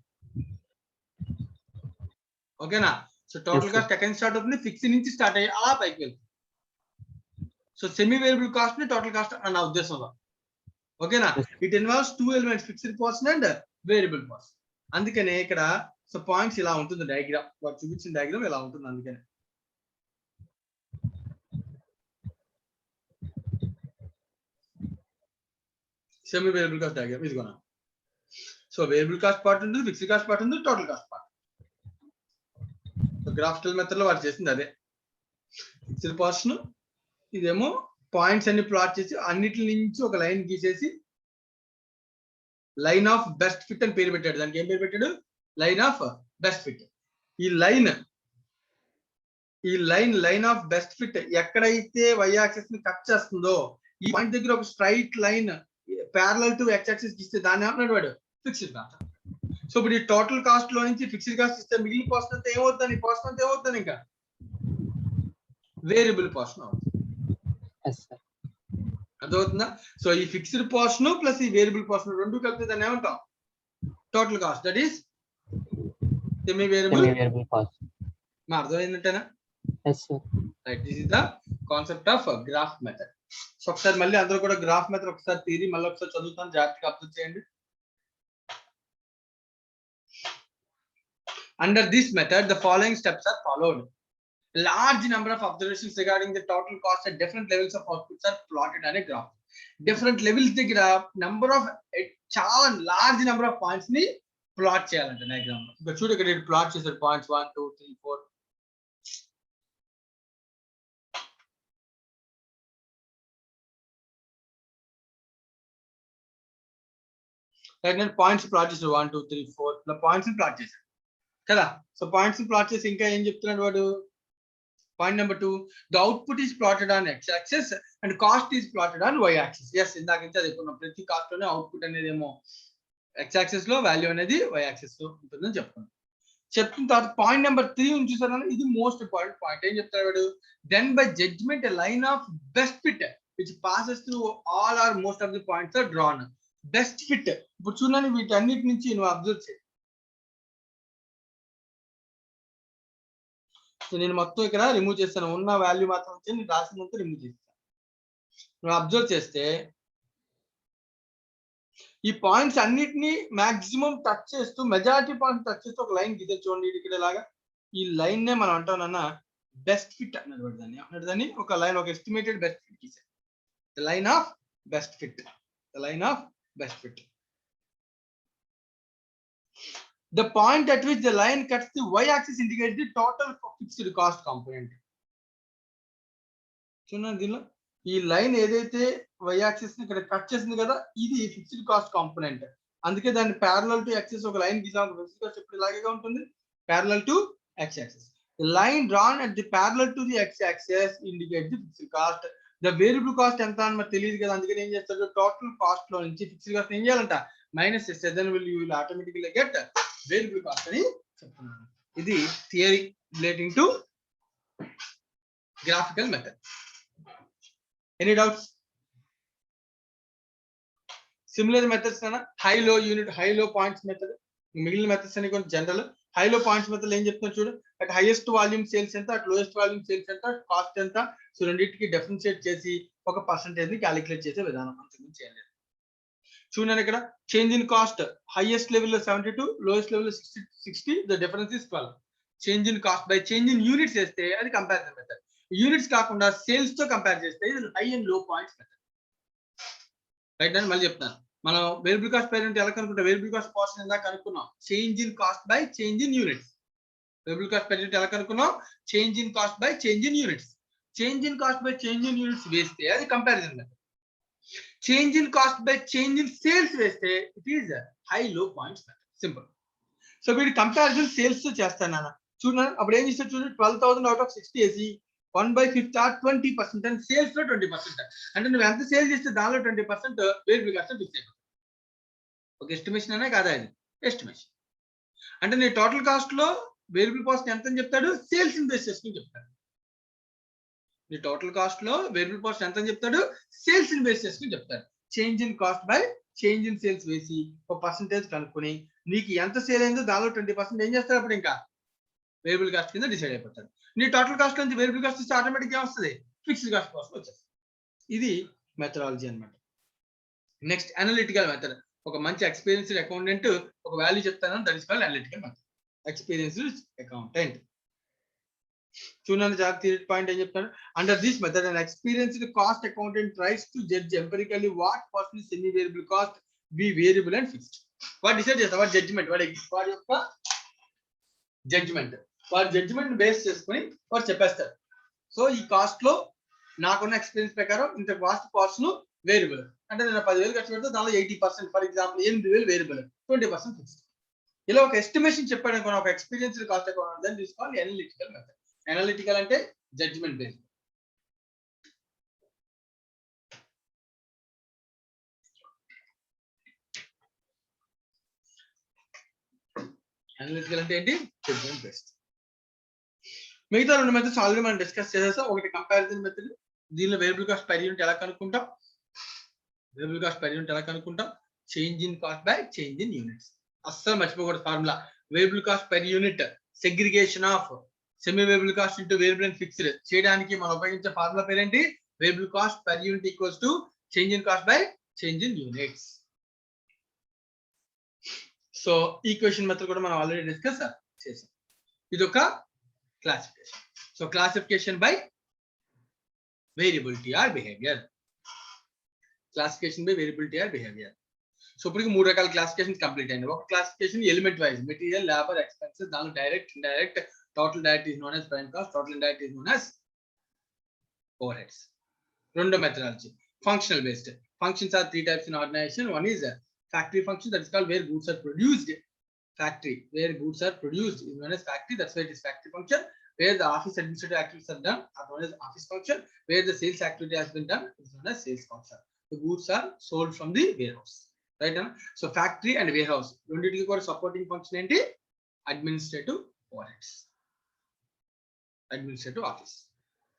ఓకేనా? సో టోటల్ Yes, కాస్ట్ ఎక్కడి నుంచి స్టార్ట్ అవుతుంది? ఫిక్స్డ్ నుంచి స్టార్ట్ అయ్యి అలా పైకి వెళ్తుంది. సో సెమీ వేరియబుల్ కాస్ట్ ని టోటల్ కాస్ట్ అని నా ఉద్దేశంలో. ఓకేనా? Yes. It involves two elements, fixed cost and variable cost. అందుకనే ఇక్కడ సో పాయింట్స్ ఇలా ఉంటుంది డయాగ్రామ్, వాడు చూపించిన డయాగ్రామ్ ఇలా ఉంటుంది. అందుకనే సెమీ వేరియబుల్ కాస్ట్ డయాగ్రామ్ ఇదిగోనా. సో వేరియబుల్ కాస్ట్ పార్ట్ ఉంటుంది, ఫిక్స్డ్ కాస్ట్ పార్ట్ ఉంది, total cost part. So graphical method లో వాడు చేసింది అదే. ఫిక్స్డ్ కాస్ట్ ఇదేమో పాయింట్స్ అన్ని ప్లాట్ చేసి అన్నిటి నుంచి ఒక లైన్ గీసేసి లైన్ ఆఫ్ బెస్ట్ ఫిట్ అని పేరు పెట్టాడు. దానికి ఏం పేరు పెట్టాడు? Line of best fit. ఈ లైన్ ఆఫ్ బెస్ట్ ఫిట్ ఎక్కడైతే వై యాక్సిస్ ని కట్ చేస్తుందో ఈ పాయింట్ దగ్గర ఒక straight line parallel to X axis ఇస్తే దాన్ని ఏమన్నాడు వాడు? Fixed cost. సో ఇప్పుడు ఈ టోటల్ కాస్ట్ లో నుంచి ఫిక్స్డ్ కాస్ట్ ఇస్తే మిగిలిన కాస్ట్ అంతా ఏమవుతుంది? ఈ కాస్ట్ అంతా ఏమవుతుంది? ఇంకా వేరియబుల్ కాస్ట్ అవుతుంది. Yes, sir. అర్థమవుతుందా? సో ఈ ఫిక్స్డ్ పోర్షన్ ప్లస్ ఈ వేరియబుల్ పోర్షన్ రెండు కలిపితే దాన్ని ఏమంటాం? Total cost. That is semi variable. Semi variable cost. మా అర్థమైందంటేనా? Yes, sir. Right, this is the concept of graph method. So ఒకసారి మళ్ళీ అందరూ కూడా గ్రాఫ్ మెథడ్ ఒకసారి థియరీ మళ్ళీ ఒకసారి చదువుతాను, జాగ్రత్తగా అబ్జర్వ్ చేయండి. Under this method, the following steps are followed. Large number of observations regarding the total cost at different levels of outputs are plotted on a graph. Different levels దగ్గర number of చాలా large number of points ని plot చేయాలంట diagram లో. ఇక్కడ చూడు, ఇక్కడ plot చేశారు points 1 2 3 4. నేను పాయింట్స్ ప్లాట్ చేశారు 1 2 3 4 ఇలా పాయింట్స్ ని ప్లాట్ చేశారు కదా. సో పాయింట్స్ ని ప్లాట్ చేసి ఇంకా ఏం చెప్తున్నాడు వాడు? Point number 2, the output is plotted on x axis and cost is plotted on y axis. yes, ఇందాక నుంచి అది చెప్పుకున్నాం. ప్రతి కాస్ట్ లోనే అవుట్పుట్ అనేది ఏమో x axis లో, వాల్యూ అనేది y axis లో ఉంటుందని చెప్తున్నాం. చెప్పిన తర్వాత పాయింట్ నెంబర్ 3 ఉంది చూసారా, ఇది మోస్ట్ ఇంపార్టెంట్ పాయింట్. ఏం చెప్తాడు వాడు? Then by judgement a line of best fit which passes through all or most of the points are drawn. Best fit. ఇప్పుడు చూడండి, వీటన్నిటి నుంచి నువ్వు అబ్జర్వ్ చేయి. సో నేను మొత్తం ఇక్కడ రిమూవ్ చేస్తాను, ఉన్న వాల్యూ మాత్రం వచ్చి నేను రాసినంత రిమూవ్ చేస్తాను. నువ్వు అబ్జర్వ్ చేస్తే ఈ పాయింట్స్ అన్నిటినీ మాక్సిమం టచ్ చేస్తూ, మెజారిటీ పాయింట్స్ టచ్ చేస్తూ ఒక లైన్ గీతే చూడండి. ఇక్కడ ఇలాగా ఈ లైన్ నే మనం అంటామన్నా బెస్ట్ ఫిట్ అన్నది. దాన్ని ఒక లైన్, ఒక ఎస్టిమేటెడ్ బెస్ట్ ఫిట్ గీసే. The line of best fit. The line of best fit. The point at which the line cuts the y-axis indicates the total fixed cost component. చూడండి, దీనిలో ఈ line ఏదైతే y-axis ని ఇక్కడ cut చేసింది కదా, ఇది ఫిక్స్డ్ కాస్ట్ కాంపోనెంట్. అందుకే దాన్ని ప్యారలల్ టు x ఒక లైన్ గీసాం. ఫిక్స్డ్ కాస్ట్ ఎప్పుడు ఇలాగే ఉంటుంది, parallel to x axis. The line drawn at the parallel to the x axis indicates the fixed cost. The variable cost ఎంత అని మరి తెలియదు కదా, అందుకని ఏం చేస్తాడు టోటల్ కాస్ట్ లో నుంచి ఫిక్స్డ్ కాస్ట్ ఏం చేయాలంట మైనస్ చేస్తే then will you will automatically get variable cost అని చెప్తున్నాను. ఇది theory relating to graphical method. Any doubts? Similar methods అన్న high low unit high low points method, మిగిలిన మెథడ్స్ అని కొంచెం general. High low points method ఏం చెప్తున్నా చూడు, అట్ హైయెస్ట్ వాల్యూమ్ సేల్స్ ఎంత, అట్ లోయెస్ట్ వాల్యూమ్ సేల్స్ ఎంత, కాస్ట్ ఎంత, సో రెండింటికి డిఫరెన్షియేట్ చేసి ఒక పర్సంటేజ్ ని క్యాలిక్యులేట్ చేసే విధానం. అంతకుమించి చేయలేదు. చూడండి ఇక్కడ change in cost highest level లో 72, లోయెస్ట్ లెవెల్ లో 60, the difference is 12. Change in cost by change in units వేస్తే అది కంపారిజన్ మెథడ్. యూనిట్స్ కాకుండా సేల్స్ తో కంపేర్ చేస్తే ఇది హై అండ్ లో పాయింట్స్ మెథడ్. రైట్ అని మళ్ళీ చెప్తాను. మనం వేరియబుల్ కాస్ట్ పర్ యూనిట్ ఎలా కనుక్కుంటాం, వేరియబుల్ కాస్ట్ కాస్ట్ ఎంత కనుక్కున్నాం, change in cost by change in units. Variable cost per unit ఎలా కనుక్కున్నాం, change in cost by change in units. Change in cost by change in units వేస్తే అది comparison method. Change in cost by change in sales వేస్తే it is high low points method. Simple. So వీడి comparison sales తో చేస్తాను నాన్న. చూడండి అప్పుడు ఏం చేస్తారు చూడండి, 12,000 అవుట్ ఆఫ్ 60 వేసి 1/5 20% అండ్ సేల్స్ లో 20%. అంటే నువ్వు ఎంత సేల్ చేస్తే దానిలో 20% వేరియబుల్ కాస్ట్ ఫిక్స్ అయిపోతుంది. ఒక ఎస్టిమేషన్ అనే కాదా ఇది, ఎస్టిమేషన్. అంటే నీ టోటల్ కాస్ట్ లో వేరియబుల్ కాస్ట్ ఎంత అని చెప్తాడు, సేల్స్ ని బేస్ చేసుకుని చెప్తాడు. నీ టోటల్ కాస్ట్ లో వేరియబుల్ కాస్ట్ ఎంత అని చెప్తాడు, సేల్స్ ని బేస్ చేసుకుని చెప్తాడు. Change in cost by change in sales వేసి ఒక పర్సంటేజ్ కనుక్కొని నీకు ఎంత సేల్ అయిందో దానిలో 20% ఏం చేస్తాడు, అప్పుడు ఇంకా వేరియబుల్ కాస్ట్ కింద డిసైడ్ అయిపోతాడు. నీ టోటల్ కాస్ట్ నుంచి వేరియబుల్ కాస్ట్ ఇస్తే ఆటోమేటిక్ గా వస్తుంది, ఫిక్స్డ్ కాస్ట్ కాస్ట్ వచ్చేస్తుంది. ఇది మెథడాలజీ అన్నమాట. Next analytical method. ఒక మంచి ఎక్స్పీరియన్స్డ్ అకౌంటెంట్ ఒక వాల్యూ చెప్తాను, that is called analytical method. Experienced accountant. చూడండి జాగ్రత్త పాయింట్ ఏం చెప్తాను, under this method an experienced cost accountant tries to judge empirically what portion is semi variable cost, be variable and fixed. What decide చేస్తా, what judgement, వాడి యొక్క judgement, వాడి judgement base చేసుకుని వాడు చెప్పేస్తారు. సో ఈ కాస్ట్ లో నాకున్న ఎక్స్పీరియన్స్ ప్రకారం ఇంత కాస్ట్ పోర్షన్ వేరియబుల్, అంటే నేను 10,000 ఖర్చు పెడితే దానిలో 80%, ఫర్ ఎగ్జాంపుల్ 8,000 వేరియబుల్, 20% ఫిక్స్డ్. ఇలా ఒక ఎస్టిమేషన్ చెప్పాడు అనుకున్న ఒక ఎక్స్పీరియన్స్డ్ కాస్ట్ అకౌంటెంట్, దాన్ని తీసుకోవాలి అనలిటికల్ మెథడ్. అనలిటికల్ అంటే జడ్జిమెంట్ బేస్డ్. అనలిటికల్ అంటే ఏంటి, జడ్జిమెంట్ బేస్డ్. మిగతా రెండు మెథడ్స్ ఆల్రెడీ మనం డిస్కస్ చేసేసాం. ఒకటి కంపారిజన్ మెథడ్, దీనిలో వేరియబుల్ కాస్ట్ పర్ యూనిట్ ఎలా కనుక్కుంటాం, వేరియబుల్ కాస్ట్ పర్ యూనిట్ ఎలా కనుక్కుంటాం, change in cost by change in units. అస్సలు మర్చిపోకూడదు formula, variable cost per unit segregation of semi variable cost into variable and fixed చేయడానికి మనం ఉపయోగించే ఫార్ములా పేరేంటి, variable cost per unit equals to change in cost by change in units. So equation method కూడా మనం already discuss చేసాం. ఇది ఒక classification. So classification by variability or behaviour, classification by variability or behaviour. So ఇప్పటికి 3 రకాల classification complete అయింది. ఒక classification element wise, material, labour, expenses, దానిలో direct, indirect, total direct is known as prime cost, total indirect is known as overheads. Rondo methodology, functional based. Functions are 3 types in organization. One is a factory function, that is called where goods are produced. Factory, where goods are produced is known as factory, that's why it is factory function. Where the office administrative activities are done are known as office function. Where the sales activity has been done is known as sales function. The goods are sold from the warehouse, right? So factory and warehouse రెండిటికి కూడా supporting function ఏంటి, administrative overheads, administrative office,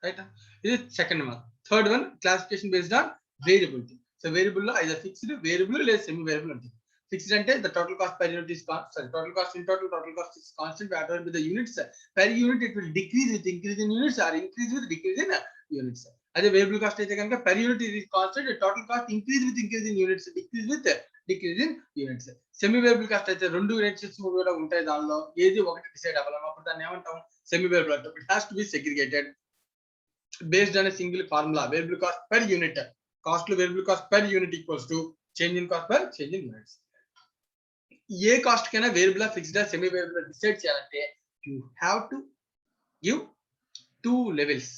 right? This is second one. Third one, classification based on variability. So variable lo either fixed, variable or semi variable ante. Fixed ante the total cost per unit is constant, total cost in total cost is constant, whatever with the units per unit it will decrease with increase in units or increase with decrease in units. Ade variable cost aithe ganaka per unit is constant, total cost increase with increase in units, decrease with decrease in units. Semi variable cost aithe rendu units kuda untayi, danlo edi okati decide avvalam, appudu danni emantam semi variable ante. It has to be segregated based on a single formula, variable cost per unit, cost to variable cost per unit equals to change in cost per change in units. ఏ cost కైనా variable fixed semi variable decide చేయాలంటే you have to give 2 levels,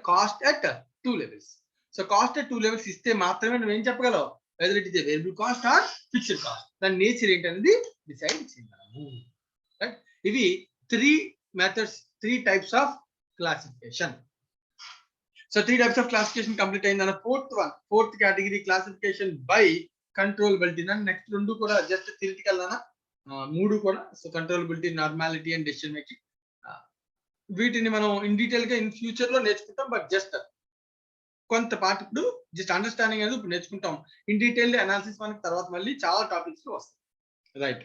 cost at 2 levels. So cost at 2 levels ఇస్తే మాత్రమే నువ్వు ఏం చెప్పగలవు, whether it is a variable cost or fixed cost, దాని nature ఏంటనేది డిసైడ్ చేయగలము, రైట్? ఇవి 3 methods, 3 types of classification. So 3 types of classification complete అయిందన్న. Fourth category classification by controllability. Next 2 కూడా జస్ట్ థియరిటికల్ అన్న, 3 కూడా. So controllability, normality and decision making. వీటిని మనం ఇన్ డీటెయిల్ గా ఇన్ ఫ్యూచర్ లో నేర్చుకుంటాం. బట్ జస్ట్ కొంత పార్ట్ ఇప్పుడు జస్ట్ అండర్స్టాండింగ్ అనేది ఇప్పుడు నేర్చుకుంటాం. ఇన్ డీటెయిల్ అనాలిసిస్ మనకి తర్వాత మళ్ళీ చాలా టాపిక్స్ లో వస్తాయి. Right.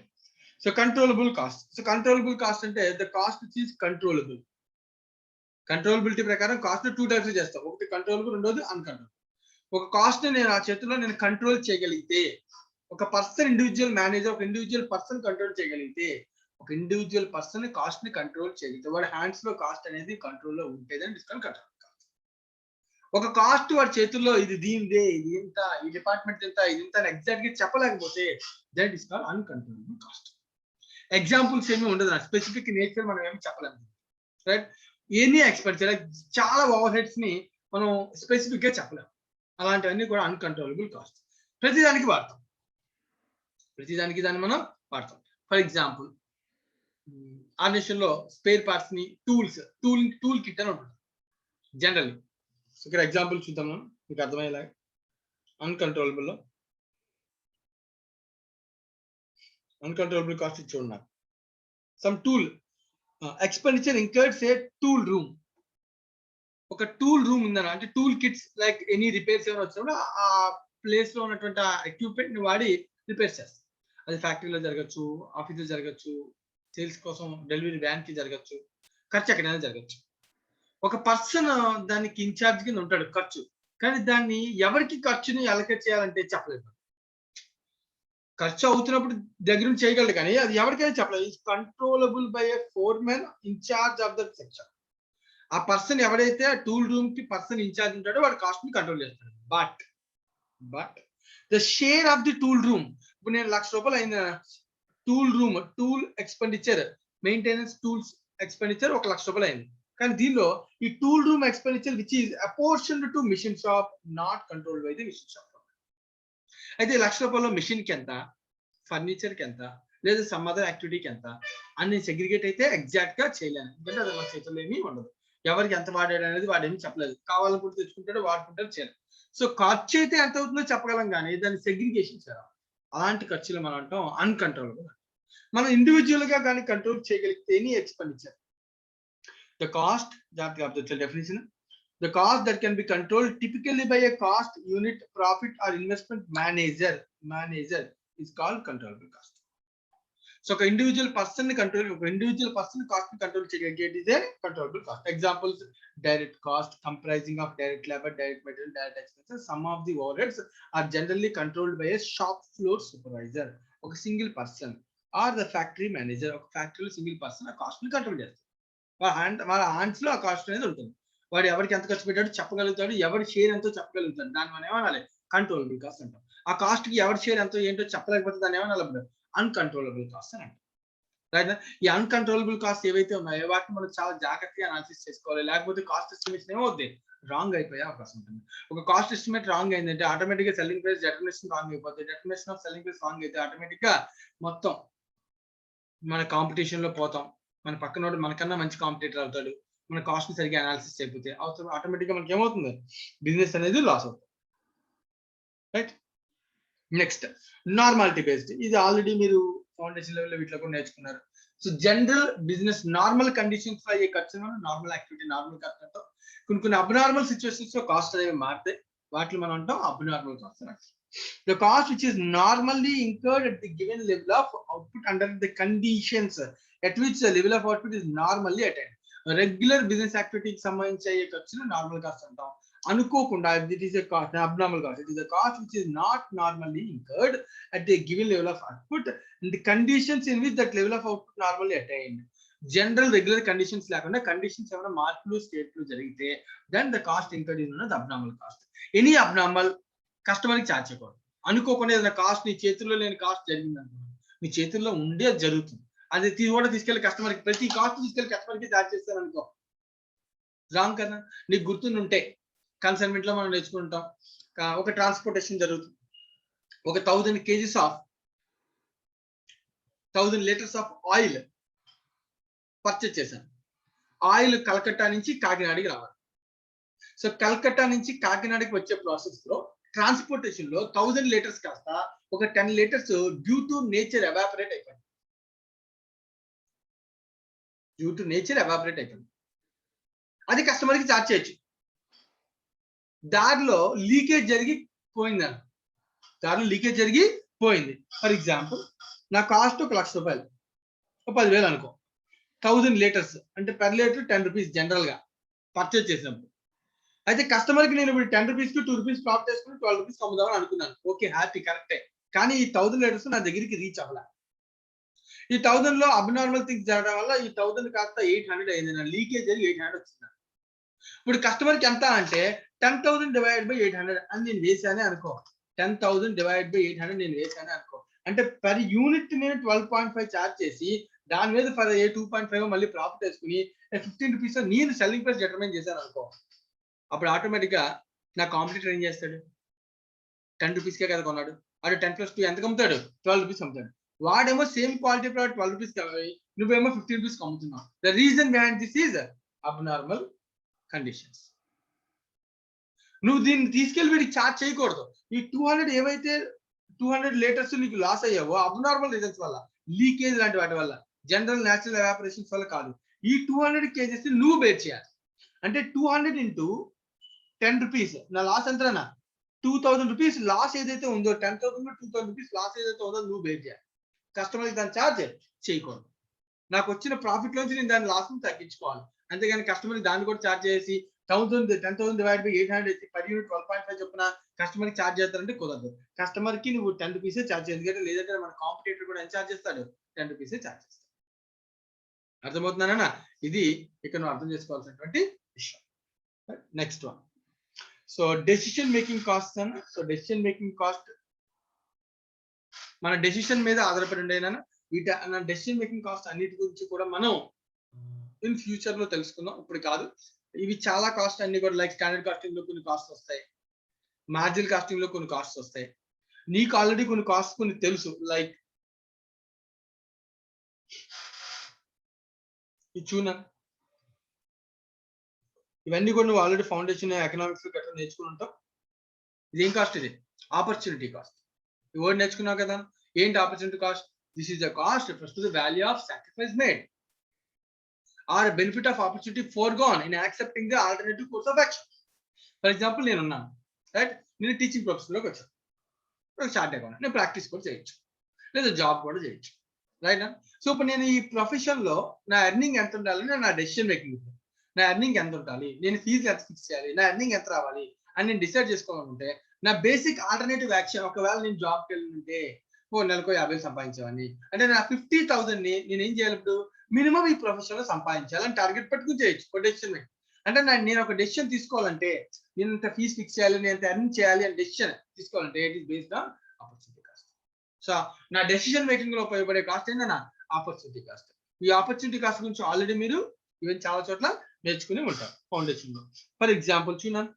So controllable cost. So controllable cost అంటే the cost which is controllable. Controllability ప్రకారం కాస్ట్ 2 టైప్స్ చేస్తాం. ఒకటి కంట్రోలబుల్, రెండోది అన్కంట్రోలబుల్. ఒక కాస్ట్ ని నేను ఆ చేతిలో నేను కంట్రోల్ చేయగలిగితే, ఒక పర్సన్ ఇండివిజువల్ మేనేజర్ ఒక ఇండివిజువల్ పర్సన్ కంట్రోల్ చేయగలిగితే, ఒక ఇండివిజువల్ పర్సన్ కాస్ట్ ని కంట్రోల్ చేయగలిగితే, వాడి హ్యాండ్స్ లో కాస్ట్ అనేది కంట్రోల్ లో ఉంటేదని డిస్కౌంట్ కంట్రోల్. ఒక కాస్ట్ వాడి చేతుల్లో ఇది దీనిదే, ఇది ఎంత, ఈ డిపార్ట్మెంట్ ఎంత, ఇది ఎంత ఎగ్జాక్ట్ గా చెప్పలేకపోతే that is called uncontrollable cost. Examples ఏమి ఉండదు, స్పెసిఫిక్ నేచర్ మనం ఏమి చెప్పలేము. రైట్. ఎనీ ఎక్స్పెన్సర్ చాలా ఓవర్ హెడ్స్ ని మనం స్పెసిఫిక్ గా చెప్పలేము. అలాంటివన్నీ కూడా అన్కంట్రోలబుల్ కాస్ట్. ప్రతిదానికి వాడతాం, ప్రతిదానికి దాన్ని మనం వాడతాం. ఫర్ ఎగ్జాంపుల్ ఆర్గనైజేషన్ లో స్పేర్ పార్ట్స్ ని టూల్ కిట్ అని ఉంటుంది జనరల్లీ. ఇక్కడ ఎగ్జాంపుల్ చూద్దాం మనం మీకు అర్థమయ్యేలాగా. అన్కంట్రోలబుల్ కాస్ట్ ఇచ్చి ఉన్నారు. Some tool expenditure incurred a tool room. ఒక టూల్ రూమ్ ఉందన్న, అంటే tool kits like any repairs ఏమైనా వచ్చినప్పుడు ఆ ప్లేస్ లో ఉన్నటువంటి ఎక్విప్మెంట్ ని వాడి రిపేర్ చేస్తాం. అది ఫ్యాక్టరీలో జరగచ్చు, ఆఫీసులో జరగచ్చు, సేల్స్ కోసం డెలివరీ వ్యాన్ కి జరగచ్చు, ఖర్చు ఎక్కడైనా జరగచ్చు. ఒక పర్సన్ దానికి ఇన్ఛార్జ్ కింద ఉంటాడు ఖర్చు, కానీ దాన్ని ఎవరికి ఖర్చుని అలకేట్ చేయాలంటే చెప్పలేదు. ఖర్చు అవుతున్నప్పుడు దగ్గర నుంచి చేయగలడు, కానీ అది ఎవరికైనా చెప్పలేదు. Is controllable by a foreman incharge of that section. ఆ పర్సన్ ఎవరైతే ఆ టూల్ రూమ్ కి పర్సన్ ఇన్ఛార్జ్ ఉంటాడో వాడు కాస్ట్ ని కంట్రోల్ చేస్తాడు. But the share of the tool room, ఇప్పుడు నేను ₹1,00,000 అయింది tool room, tool expenditure, maintenance tools expenditure ₹1,00,000 అయింది. కానీ దీనిలో ఈ tool room expenditure which is apportioned to machine shop, not controlled by the machine shop. అయితే ₹1,00,000 మిషన్ కి ఎంత, ఫర్నిచర్ కి ఎంత, లేదా సమ్ అదర్ యాక్టివిటీకి ఎంత అని సెగ్రిగేట్ అయితే ఎగ్జాక్ట్ గా చేయలేను, ఎందుకంటే అది మన చేతుల్లో ఏమీ ఉండదు. ఎవరికి ఎంత వాడాడు అనేది వాడేమి చెప్పలేదు. కావాలనుకుంటే తెచ్చుకుంటాడు, వాడుకుంటాడు, చేయలేదు. సో ఖర్చు అయితే ఎంత అవుతుందో చెప్పగలం, కానీ దాన్ని సెగ్రిగేషన్ చేయాలి. అలాంటి ఖర్చులు మనం అంటాం అన్కంట్రోలబుల్. మనం ఇండివిజువల్ గా కానీ కంట్రోల్ చేయగలిగితే any expenditure, the cost that the definition, the cost that can be controlled typically by a cost unit profit or investment manager is called controllable cost. So ఒక ఇండివిజువల్ పర్సన్ ని control, ఒక individual person cost ని control చేయగలిగేది ఇదే controllable cost. Examples direct cost comprising of direct labour, direct material, direct expenses. Some of the overheads are generally controlled by a shop floor supervisor, ఒక single person, or the factory manager, ఒక ఫ్యాక్టరీలో single person ఆ cost ని control చేస్తారు. వాళ్ళ hands లో ఆ cost అనేది ఉంటుంది. వాడు ఎవరికి ఎంత ఖర్చు పెట్టాడు చెప్పగలుగుతాడు, ఎవరి షేర్ ఎంతో చెప్పగలుగుతాడు. దాన్ని మనం ఏమనాలి, కంట్రోలబుల్ కాస్ట్ అంటాం. ఆ కాస్ట్ కి ఎవరి షేర్ ఎంతో ఏంటో చెప్పలేకపోతే దాన్ని ఏమనాలి, అన్కంట్రోలబుల్ కాస్ట్ అని అంటాం. రైట్. ఈ అన్కంట్రోలబుల్ కాస్ట్ ఏవైతే ఉన్నాయో వాటిని మనం చాలా జాగ్రత్తగా అనాలిసిస్ చేసుకోవాలి, లేకపోతే కాస్ట్ ఎస్టిమేషన్ ఏమవుద్ది, రాంగ్ అయిపోయే అవకాశం ఉంటుంది. ఒక కాస్ట్ ఎస్టిమేట్ రాంగ్ అయిందంటే ఆటోమేటిక్ గా సెల్లింగ్ ప్రైస్ డెటర్మినేషన్ రాంగ్ అయిపోతుంది. Determination of selling price wrong అయితే ఆటోమేటిక్ గా మొత్తం మన కాంపిటీషన్ లో పోతాం. మన పక్కన మనకన్నా మంచి కాంపిటేటర్ అవుతాడు. మన కాస్ట్ ని సరిగ్గా అనాలిసిస్ చేయకపోతే ఆటోమేటిక్ గా మనకి ఏమవుతుంది, బిజినెస్ అనేది లాస్ అవుతుంది. రైట్. Next normality based. ఇది ఆల్రెడీ మీరు ఫౌండేషన్ లెవెల్ వీటిలో కూడా నేర్చుకున్నారు. So general business normal conditions లో అయ్యే ఖర్చు మనం నార్మల్ యాక్టివిటీ, నార్మల్ ఖర్చు అంటాం. కొన్ని అబ్నార్మల్ సిచ్యువేషన్స్ లో కాస్ట్ అనేవి మారుతాయి, వాటిని మనం అంటాం అబ్నార్మల్ కాస్ట్ అని. The cost which is normally incurred at the given level of output under the conditions at which the level of output is normally attained. Regular business activity కి సంబంధించి అయ్యే ఖర్చును నార్మల్ కాస్ట్ అంటాం. అనుకోకుండా it is a cost, abnormal cost. It is a cost which is not normally incurred at a given level of output and the conditions in which that level of output normally attained. General regular conditions లేకుండా conditions ఏమైనా మార్పులు స్టేట్లు జరిగితే then the cost incurred is known abnormal cost. Any abnormal customer కి charge చేయకూడదు. అనుకోకుండా ఏదైనా cost నీ చేతుల్లో లేని కాస్ట్ జరిగింది అనుకోండి, మీ చేతుల్లో ఉండే జరుగుతుంది, అది కూడా తీసుకెళ్లి కస్టమర్ కి, ప్రతి కాస్ట్ తీసుకెళ్లి కస్టమర్ కి ఛార్జ్ చేస్తారు అనుకో, రాంగ్ కదా. నీకు గుర్తుంటే కన్సైన్మెంట్ లో మనం నేర్చుకుంటాం, ఒక ట్రాన్స్పోర్టేషన్ జరుగుతుంది, ఒక 1000 kgs of 1000 litres of oil purchase చేశాను. ఆయిల్ కలకట్టా నుంచి కాకినాడకి రావాలి. సో కల్కట్టా నుంచి కాకినాడకి వచ్చే ప్రాసెస్ లో ట్రాన్స్పోర్టేషన్ లో 1000 లీటర్స్ కాస్త ఒక 10 litres due to nature evaporate అయిపోయింది. అది కస్టమర్ కి చార్జ్ చేయొచ్చు. దారిలో లీకేజ్ జరిగి పోయింది. ఫర్ ఎగ్జాంపుల్ నా కాస్ట్ 1 లక్ష రూపాయలు, 10,000 అనుకో. 1000 లీటర్స్ అంటే పర్ లీటర్ 10 రూపీస్ జనరల్ గా పర్చేజ్ చేసినప్పుడు. అయితే కస్టమర్ కి నేను ఇప్పుడు 10 రూపీస్ కి 2 రూపీస్ ప్రాఫిట్ చేసుకుని 12 రూపీస్ అమ్ముదామని అనుకున్నాను. ఓకే, హ్యాపీ, కరెక్టే. కానీ ఈ 1000 లీటర్స్ నా దగ్గరికి రీచ్ అవ్వలే. ఈ 1000 లో అబ్నార్మల్ థింగ్స్ జరగడం వల్ల ఈ 1000 కాస్త 800 అయింది. నా లీకేజ్ జరిగి 800 వచ్చింది. ఇప్పుడు కస్టమర్ కి ఎంత అంటే 10,000 డివైడ్ బై 800 అని నేను వేసానే అనుకో. 10,000 డివైడ్ బై 800 నేను వేసానే అనుకో. అంటే పర్ యూనిట్ నేను 12.5 చార్జ్ చేసి దాని మీద ఫర్ 2.5 మళ్ళీ ప్రాఫిట్ వేసుకుని 15 రూపీస్ నేను సెల్లింగ్ ప్రైస్ డిటర్మైన్ చేశాను అనుకో. అప్పుడు ఆటోమేటిక్ గా నా కాంపిటీటర్ ఏం చేస్తాడు? 10 రూపీస్కే కదా కొన్నాడు. అటు 10 + 2 ఎంతకు అమ్ముతాడు? 12 రూపీస్ అమ్ముతాడు. వాడేమో సేమ్ క్వాలిటీ ప్రోడక్ట్ 12 రూపీస్ కావాలి, నువ్వేమో 15 రూపీస్ అమ్ముతున్నావు. The reason behind this is abnormal conditions. నువ్వు దీన్ని తీసుకెళ్లి వీడికి చార్జ్ చేయకూడదు. ఈ 200 ఏవైతే 200 లీటర్స్ నీకు లాస్ అయ్యావో అబ్నార్మల్ రీజన్స్ వల్ల, లీకేజ్ లాంటి వాటి వల్ల, జనరల్ న్యాచురల్ ఎవాపరేషన్స్ వల్ల కాదు. ఈ 200 కేజెస్ నువ్వు బేర్ చేయాలి. అంటే 200 ఇంటూ 10 రూపీస్ నా లాస్ ఎంతనా? 2000 రూపీస్ లాస్ ఏదైతే ఉందో, 10,000 లో 2000 రూపీస్ లాస్ ఏదైతే ఉందో నువ్వు బేర్ చేయాలి. కస్టమర్కి దాన్ని ఛార్జ్ చేయకూడదు. నాకు వచ్చిన ప్రాఫిట్ నుంచి నేను దాని లాస్ ని తగ్గించుకోవాలి. అంతేగాని కస్టమర్కి దాన్ని కూడా ఛార్జ్ చేసి 10,000 డివైడ్ బై 800 పర్ యూనిట్ 12.5 చొప్పున కస్టమర్కి ఛార్జ్ చేస్తారంటే కుదరదు. కస్టమర్ కి నువ్వు 10 రూపీసే ఛార్జ్ చేయాలి. ఎందుకంటే లేదంటే మన కాంపిటేటర్ కూడా ఎంత ఛార్జ్ చేస్తాడు? 10 రూపీసే ఛార్జ్ చేస్తాడు. అర్థమవుతుందనా? ఇది ఇక్కడ నువ్వు అర్థం చేసుకోవాల్సినటువంటి విషయం. Next one. So decision making cost అన్న. సో డెసిషన్ మేకింగ్ కాస్ట్ మన డెసిషన్ మీద ఆధారపడి ఉండేనా. వీటి డెసిషన్ మేకింగ్ కాస్ట్ అన్నిటి గురించి కూడా మనం ఇన్ ఫ్యూచర్ లో తెలుసుకుందాం, ఇప్పుడు కాదు. ఇవి చాలా కాస్ట్ అన్ని కూడా లైక్ స్టాండర్డ్ కాస్టింగ్ లో కొన్ని కాస్ట్ వస్తాయి, మార్జినల్ కాస్టింగ్ లో కొన్ని కాస్ట్ వస్తాయి. నీకు ఆల్రెడీ కొన్ని కాస్ట్ కొన్ని తెలుసు. లైక్ చూనా, ఇవన్నీ కూడా నువ్వు ఆల్రెడీ ఫౌండేషన్ ఎకనామిక్స్ గట్రా నేర్చుకుని ఉంటావు. ఇది ఏం కాస్ట్? ఇది ఆపర్చునిటీ కాస్ట్. ఈ వర్డ్ నేర్చుకున్నావు కదా. ఏంటి opportunity cost? This is the cost refers to the value of sacrifice made or benefit of opportunity foregone in accepting the alternative course of action. For example, నేను ఉన్నాను, right? నేను teaching profession లోకి వచ్చాను, start అయ్యాను. నేను practice కూడా చేయొచ్చు, లేదా జాబ్ కూడా చేయొచ్చు, రైట్? సో ఇప్పుడు నేను ఈ ప్రొఫెషన్ లో నా ఎర్నింగ్ ఎంత ఉండాలని నా డెసిషన్ మేకింగ్. నా ఎర్నింగ్ ఎంత ఉండాలి, నేను ఫీజు ఎంత ఫిక్స్ చేయాలి, నా ఎర్నింగ్ ఎంత రావాలి అని నేను డిసైడ్ చేసుకోవాలనుకుంటే నా బేసిక్ ఆల్టర్నేటివ్ యాక్షన్, ఒకవేళ నేను జాబ్కి వెళ్ళింటే నెలకు 50,000 సంపాదించేవాడిని అంటే నా 50,000 ని నేను ఏం చేయాలి? ఇప్పుడు మినిమం ఈ ప్రొఫెషన్ లో సంపాదించాలని టార్గెట్ పెట్టుకుని చేయొచ్చు డెసిషన్ మేకింగ్. అంటే నేను ఒక డెసిషన్ తీసుకోవాలంటే నేను ఇంత ఫీజు ఫిక్స్ చేయాలి, నేను ఎంత ఎర్న్ చేయాలి అని డెసిషన్ తీసుకోవాలంటే it is based on opportunity cost. So నా డెసిషన్ మేకింగ్ లో ఉపయోగపడే కాస్ట్ ఏంటన్నా? Opportunity cost. ఈ ఆపర్చునిటీ కాస్ట్ గురించి ఆల్రెడీ మీరు ఈవెన్ చాలా చోట్ల నేర్చుకుని ఉంటారు ఫౌండేషన్ లో. ఫర్ ఎగ్జాంపుల్ చూడండి,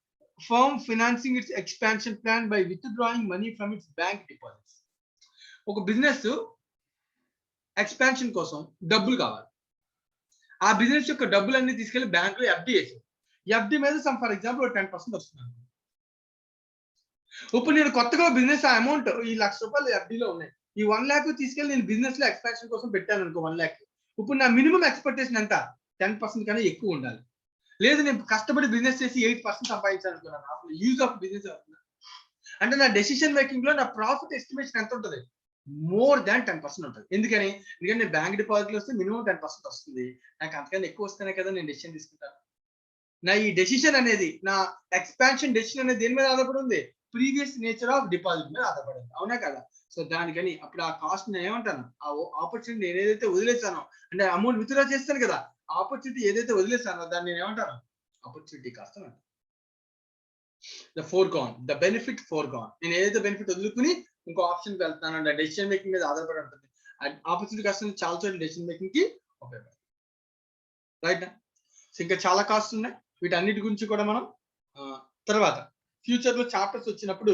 firm financing its expansion plan by withdrawing money from its bank deposits. ఒక బిజినెస్ ఎక్స్పాన్షన్ కోసం డబ్బులు కావాలి. ఆ బిజినెస్ యొక్క డబ్బులన్నీ తీసుకెళ్లి బ్యాంక్ లో ఎఫ్డి వేసి, ఎఫ్డి మీద ఫర్ ఎగ్జాంపుల్ 10% వస్తుంది. ఇప్పుడు నేను కొత్తగా బిజినెస్ ఆ అమౌంట్ ఈ ₹1,00,000 ఎఫ్డీలో ఉన్నాయి. ఈ 1 lakh తీసుకెళ్లి నేను బిజినెస్ లో ఎక్స్పాన్షన్ కోసం పెట్టాను అనుకో 1 lakh. ఇప్పుడు నా మినిమం ఎక్స్పెక్టేషన్ ఎంత? 10% కన్నా ఎక్కువ ఉండాలి. లేదు నేను కష్టపడి బిజినెస్ చేసి 8% సంపాదించాను అనుకున్నాను, అసలు యూజ్ ఆఫ్ బిజినెస్ అవుతుంది. అంటే నా డెసిషన్ మేకింగ్ లో నా ప్రాఫిట్ ఎస్టిమేషన్ ఎంత ఉంటుంది? మోర్ దాన్ 10% ఉంటుంది. ఎందుకంటే బ్యాంక్ డిపాజిట్లు వస్తే మినిమం 10% వస్తుంది. నాకు అంతకన్నా ఎక్కువ వస్తేనే కదా నేను డెసిషన్ తీసుకుంటాను. నా ఈ డెసిషన్ అనేది, నా ఎక్స్పాన్షన్ డెసిషన్ అనేది దేని మీద ఆధారపడి ఉంది? ప్రీవియస్ నేచర్ ఆఫ్ డిపాజిట్ మీద ఆధారపడింది, అవునా కదా? సో దానికని అప్పుడు ఆ కాస్ట్ నేను ఏమంటాను? ఆ ఆపర్చునిటీ నేను ఏదైతే వదిలేసానో, అంటే అమౌంట్ విత్డ్రా చేస్తాను కదా, ఆపర్చునిటీ ఏదైతే వదిలేసానో దాన్ని నేను ఏమంటాను? ఆపర్చునిటీ కాస్ట్ అంటాను. The foregone, the benefit foregone. నేను ఏదైతే బెనిఫిట్ వదులుకుని ఇంకో ఆప్షన్ వెళ్తాను అంటే డెసిషన్ మేకింగ్ మీద ఆధారపడి ఉంటుంది. ఆపర్చునిటీ కాస్ట్ చాలా చోట్ల డెసిషన్ మేకింగ్ కి ఉపయోగపడుతుంది, రైట్? సో ఇంకా చాలా కాస్ట్ ఉన్నాయి. వీటన్నిటి గురించి కూడా మనం తర్వాత ఫ్యూచర్ లో చాప్టర్స్ వచ్చినప్పుడు,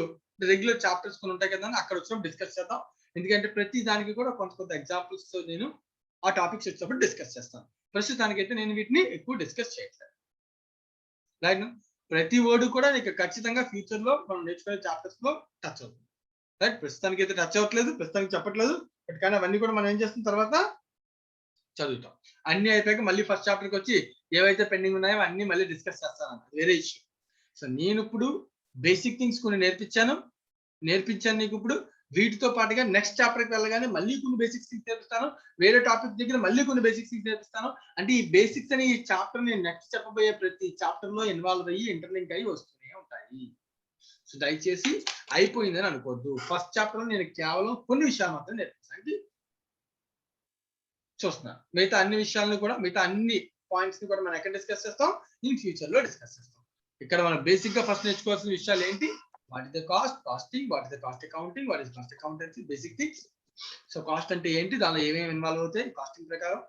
రెగ్యులర్ చాప్టర్స్ కొన్ని ఉంటాయి కదా, అక్కడ వచ్చినప్పుడు డిస్కస్ చేద్దాం. ఎందుకంటే ప్రతి దానికి కూడా కొంత ఎగ్జాంపుల్స్ తో నేను ఆ టాపిక్స్ వచ్చినప్పుడు డిస్కస్ చేస్తాను. ప్రస్తుతానికైతే నేను వీటిని ఎక్కువ డిస్కస్ చేయట్లేదు, రైట్? ప్రతి వర్డ్ కూడా నీకు ఖచ్చితంగా ఫ్యూచర్ లో మనం నేర్చుకునే చాప్టర్స్ లో టచ్ అవుతుంది. రైట్, ప్రస్తుతానికి అయితే టచ్ అవ్వట్లేదు, ప్రస్తుతానికి చెప్పట్లేదు, బట్ కానీ అవన్నీ కూడా మనం ఏం చేస్తున్న తర్వాత చదువుతాం. అన్ని అయిపోయాక మళ్ళీ ఫస్ట్ చాప్టర్కి వచ్చి ఏవైతే పెండింగ్ ఉన్నాయో అన్ని మళ్ళీ డిస్కస్ చేస్తాను, వేరే ఇష్యూ. సో నేను ఇప్పుడు బేసిక్ థింగ్స్ కొన్ని నేర్పించాను నీకు. ఇప్పుడు వీటితో పాటుగా నెక్స్ట్ చాప్టర్కి వెళ్ళగానే మళ్ళీ కొన్ని బేసిక్స్ థింగ్స్ నేర్పిస్తాను, వేరే టాపిక్ దగ్గర మళ్ళీ కొన్ని బేసిక్స్ థింగ్స్ నేర్పిస్తాను. అంటే ఈ బేసిక్స్ అని ఈ చాప్టర్ నేను నెక్స్ట్ చెప్పబోయే ప్రతి చాప్టర్ లో ఇన్వాల్వ్ అయ్యి ఇంటర్లింక్ అయ్యి వస్తూనే ఉంటాయి. సో దయచేసి అయిపోయిందని అనుకోవద్దు. ఫస్ట్ చాప్టర్ లో నేను కేవలం కొన్ని విషయాలు మాత్రం నేర్పిస్తాను, చూస్తున్నాను. మిగతా అన్ని విషయాలను కూడా, మిగతా అన్ని పాయింట్స్ ని కూడా మనం ఎక్కడ డిస్కస్ చేస్తాం, ఇన్ ఫ్యూచర్ లో డిస్కస్ చేస్తాం. ఇక్కడ మనం బేసిక్ గా ఫస్ట్ నేర్చుకోవాల్సిన విషయాలు ఏంటి? What is the cost, costing, what is the cost accounting, what is cost accountancy, basic things. So cost అంటే ఏంటి, దానిలో ఏమేమి ఇన్వాల్వ్ అవుతాయి, కాస్టింగ్ ప్రకారం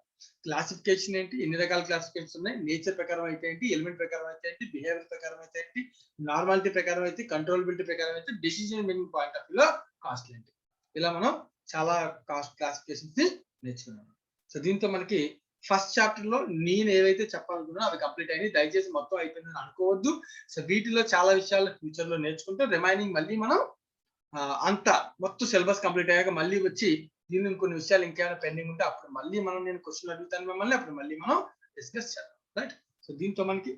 క్లాసిఫికేషన్ ఏంటి, ఎన్ని రకాల క్లాసిఫికేషన్స్ ఉన్నాయి, నేచర్ ప్రకారం అయితే ఏంటి, ఎలిమెంట్ ప్రకారం అయితే ఏంటి, బిహేవియర్ ప్రకారం అయితే ఏంటి, నార్మాలిటీ ప్రకారం అయితే, కంట్రోలబిలిటీ ప్రకారం అయితే, డెసిషన్ మేకింగ్ పాయింట్ ఆఫ్ వ్యూలో కాస్ట్ ఏంటి. ఇలా మనం చాలా కాస్ట్ క్లాసిఫికేషన్స్ నేర్చుకున్నాం. సో దీంతో మనకి ఫస్ట్ చాప్టర్ లో నేను ఏవైతే చెప్పాలనుకున్నా అవి కంప్లీట్ అయినాయి. దయచేసి మొత్తం అయిపోయిందని అనుకోవద్దు. సో వీటిలో చాలా విషయాలు ఫ్యూచర్ లో నేర్చుకుంటే రిమైనింగ్ మళ్ళీ మనం అంతా మొత్తం సిలబస్ కంప్లీట్ అయ్యాక మళ్ళీ వచ్చి దీని కొన్ని విషయాలు ఇంకేమైనా పెండింగ్ ఉంటే అప్పుడు మళ్ళీ నేను క్వశ్చన్ అడుగుతాను మిమ్మల్ని, అప్పుడు మళ్ళీ మనం డిస్కస్ చేద్దాం. రైట్, సో దీంతో మనకి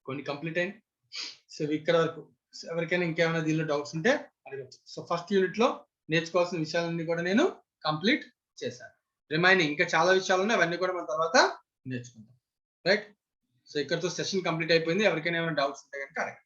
కొన్ని కంప్లీట్ అయినాయి. సో ఇక్కడ వరకు ఎవరికైనా ఇంకేమైనా దీనిలో డౌట్స్ ఉంటే అడగచ్చు. సో ఫస్ట్ యూనిట్ లో నేర్చుకోవాల్సిన విషయాలన్నీ కూడా నేను కంప్లీట్ చేశాను. రిమైనింగ్ ఇంకా చాలా విషయాలు ఉన్నాయి, అవన్నీ కూడా మన తర్వాత నేర్చుకుందాం. రైట్, సో ఇక్కడతో సెషన్ కంప్లీట్ అయిపోయింది. ఎవరికైనా ఏమైనా డౌట్స్ ఉంటే కనుక అడగండి.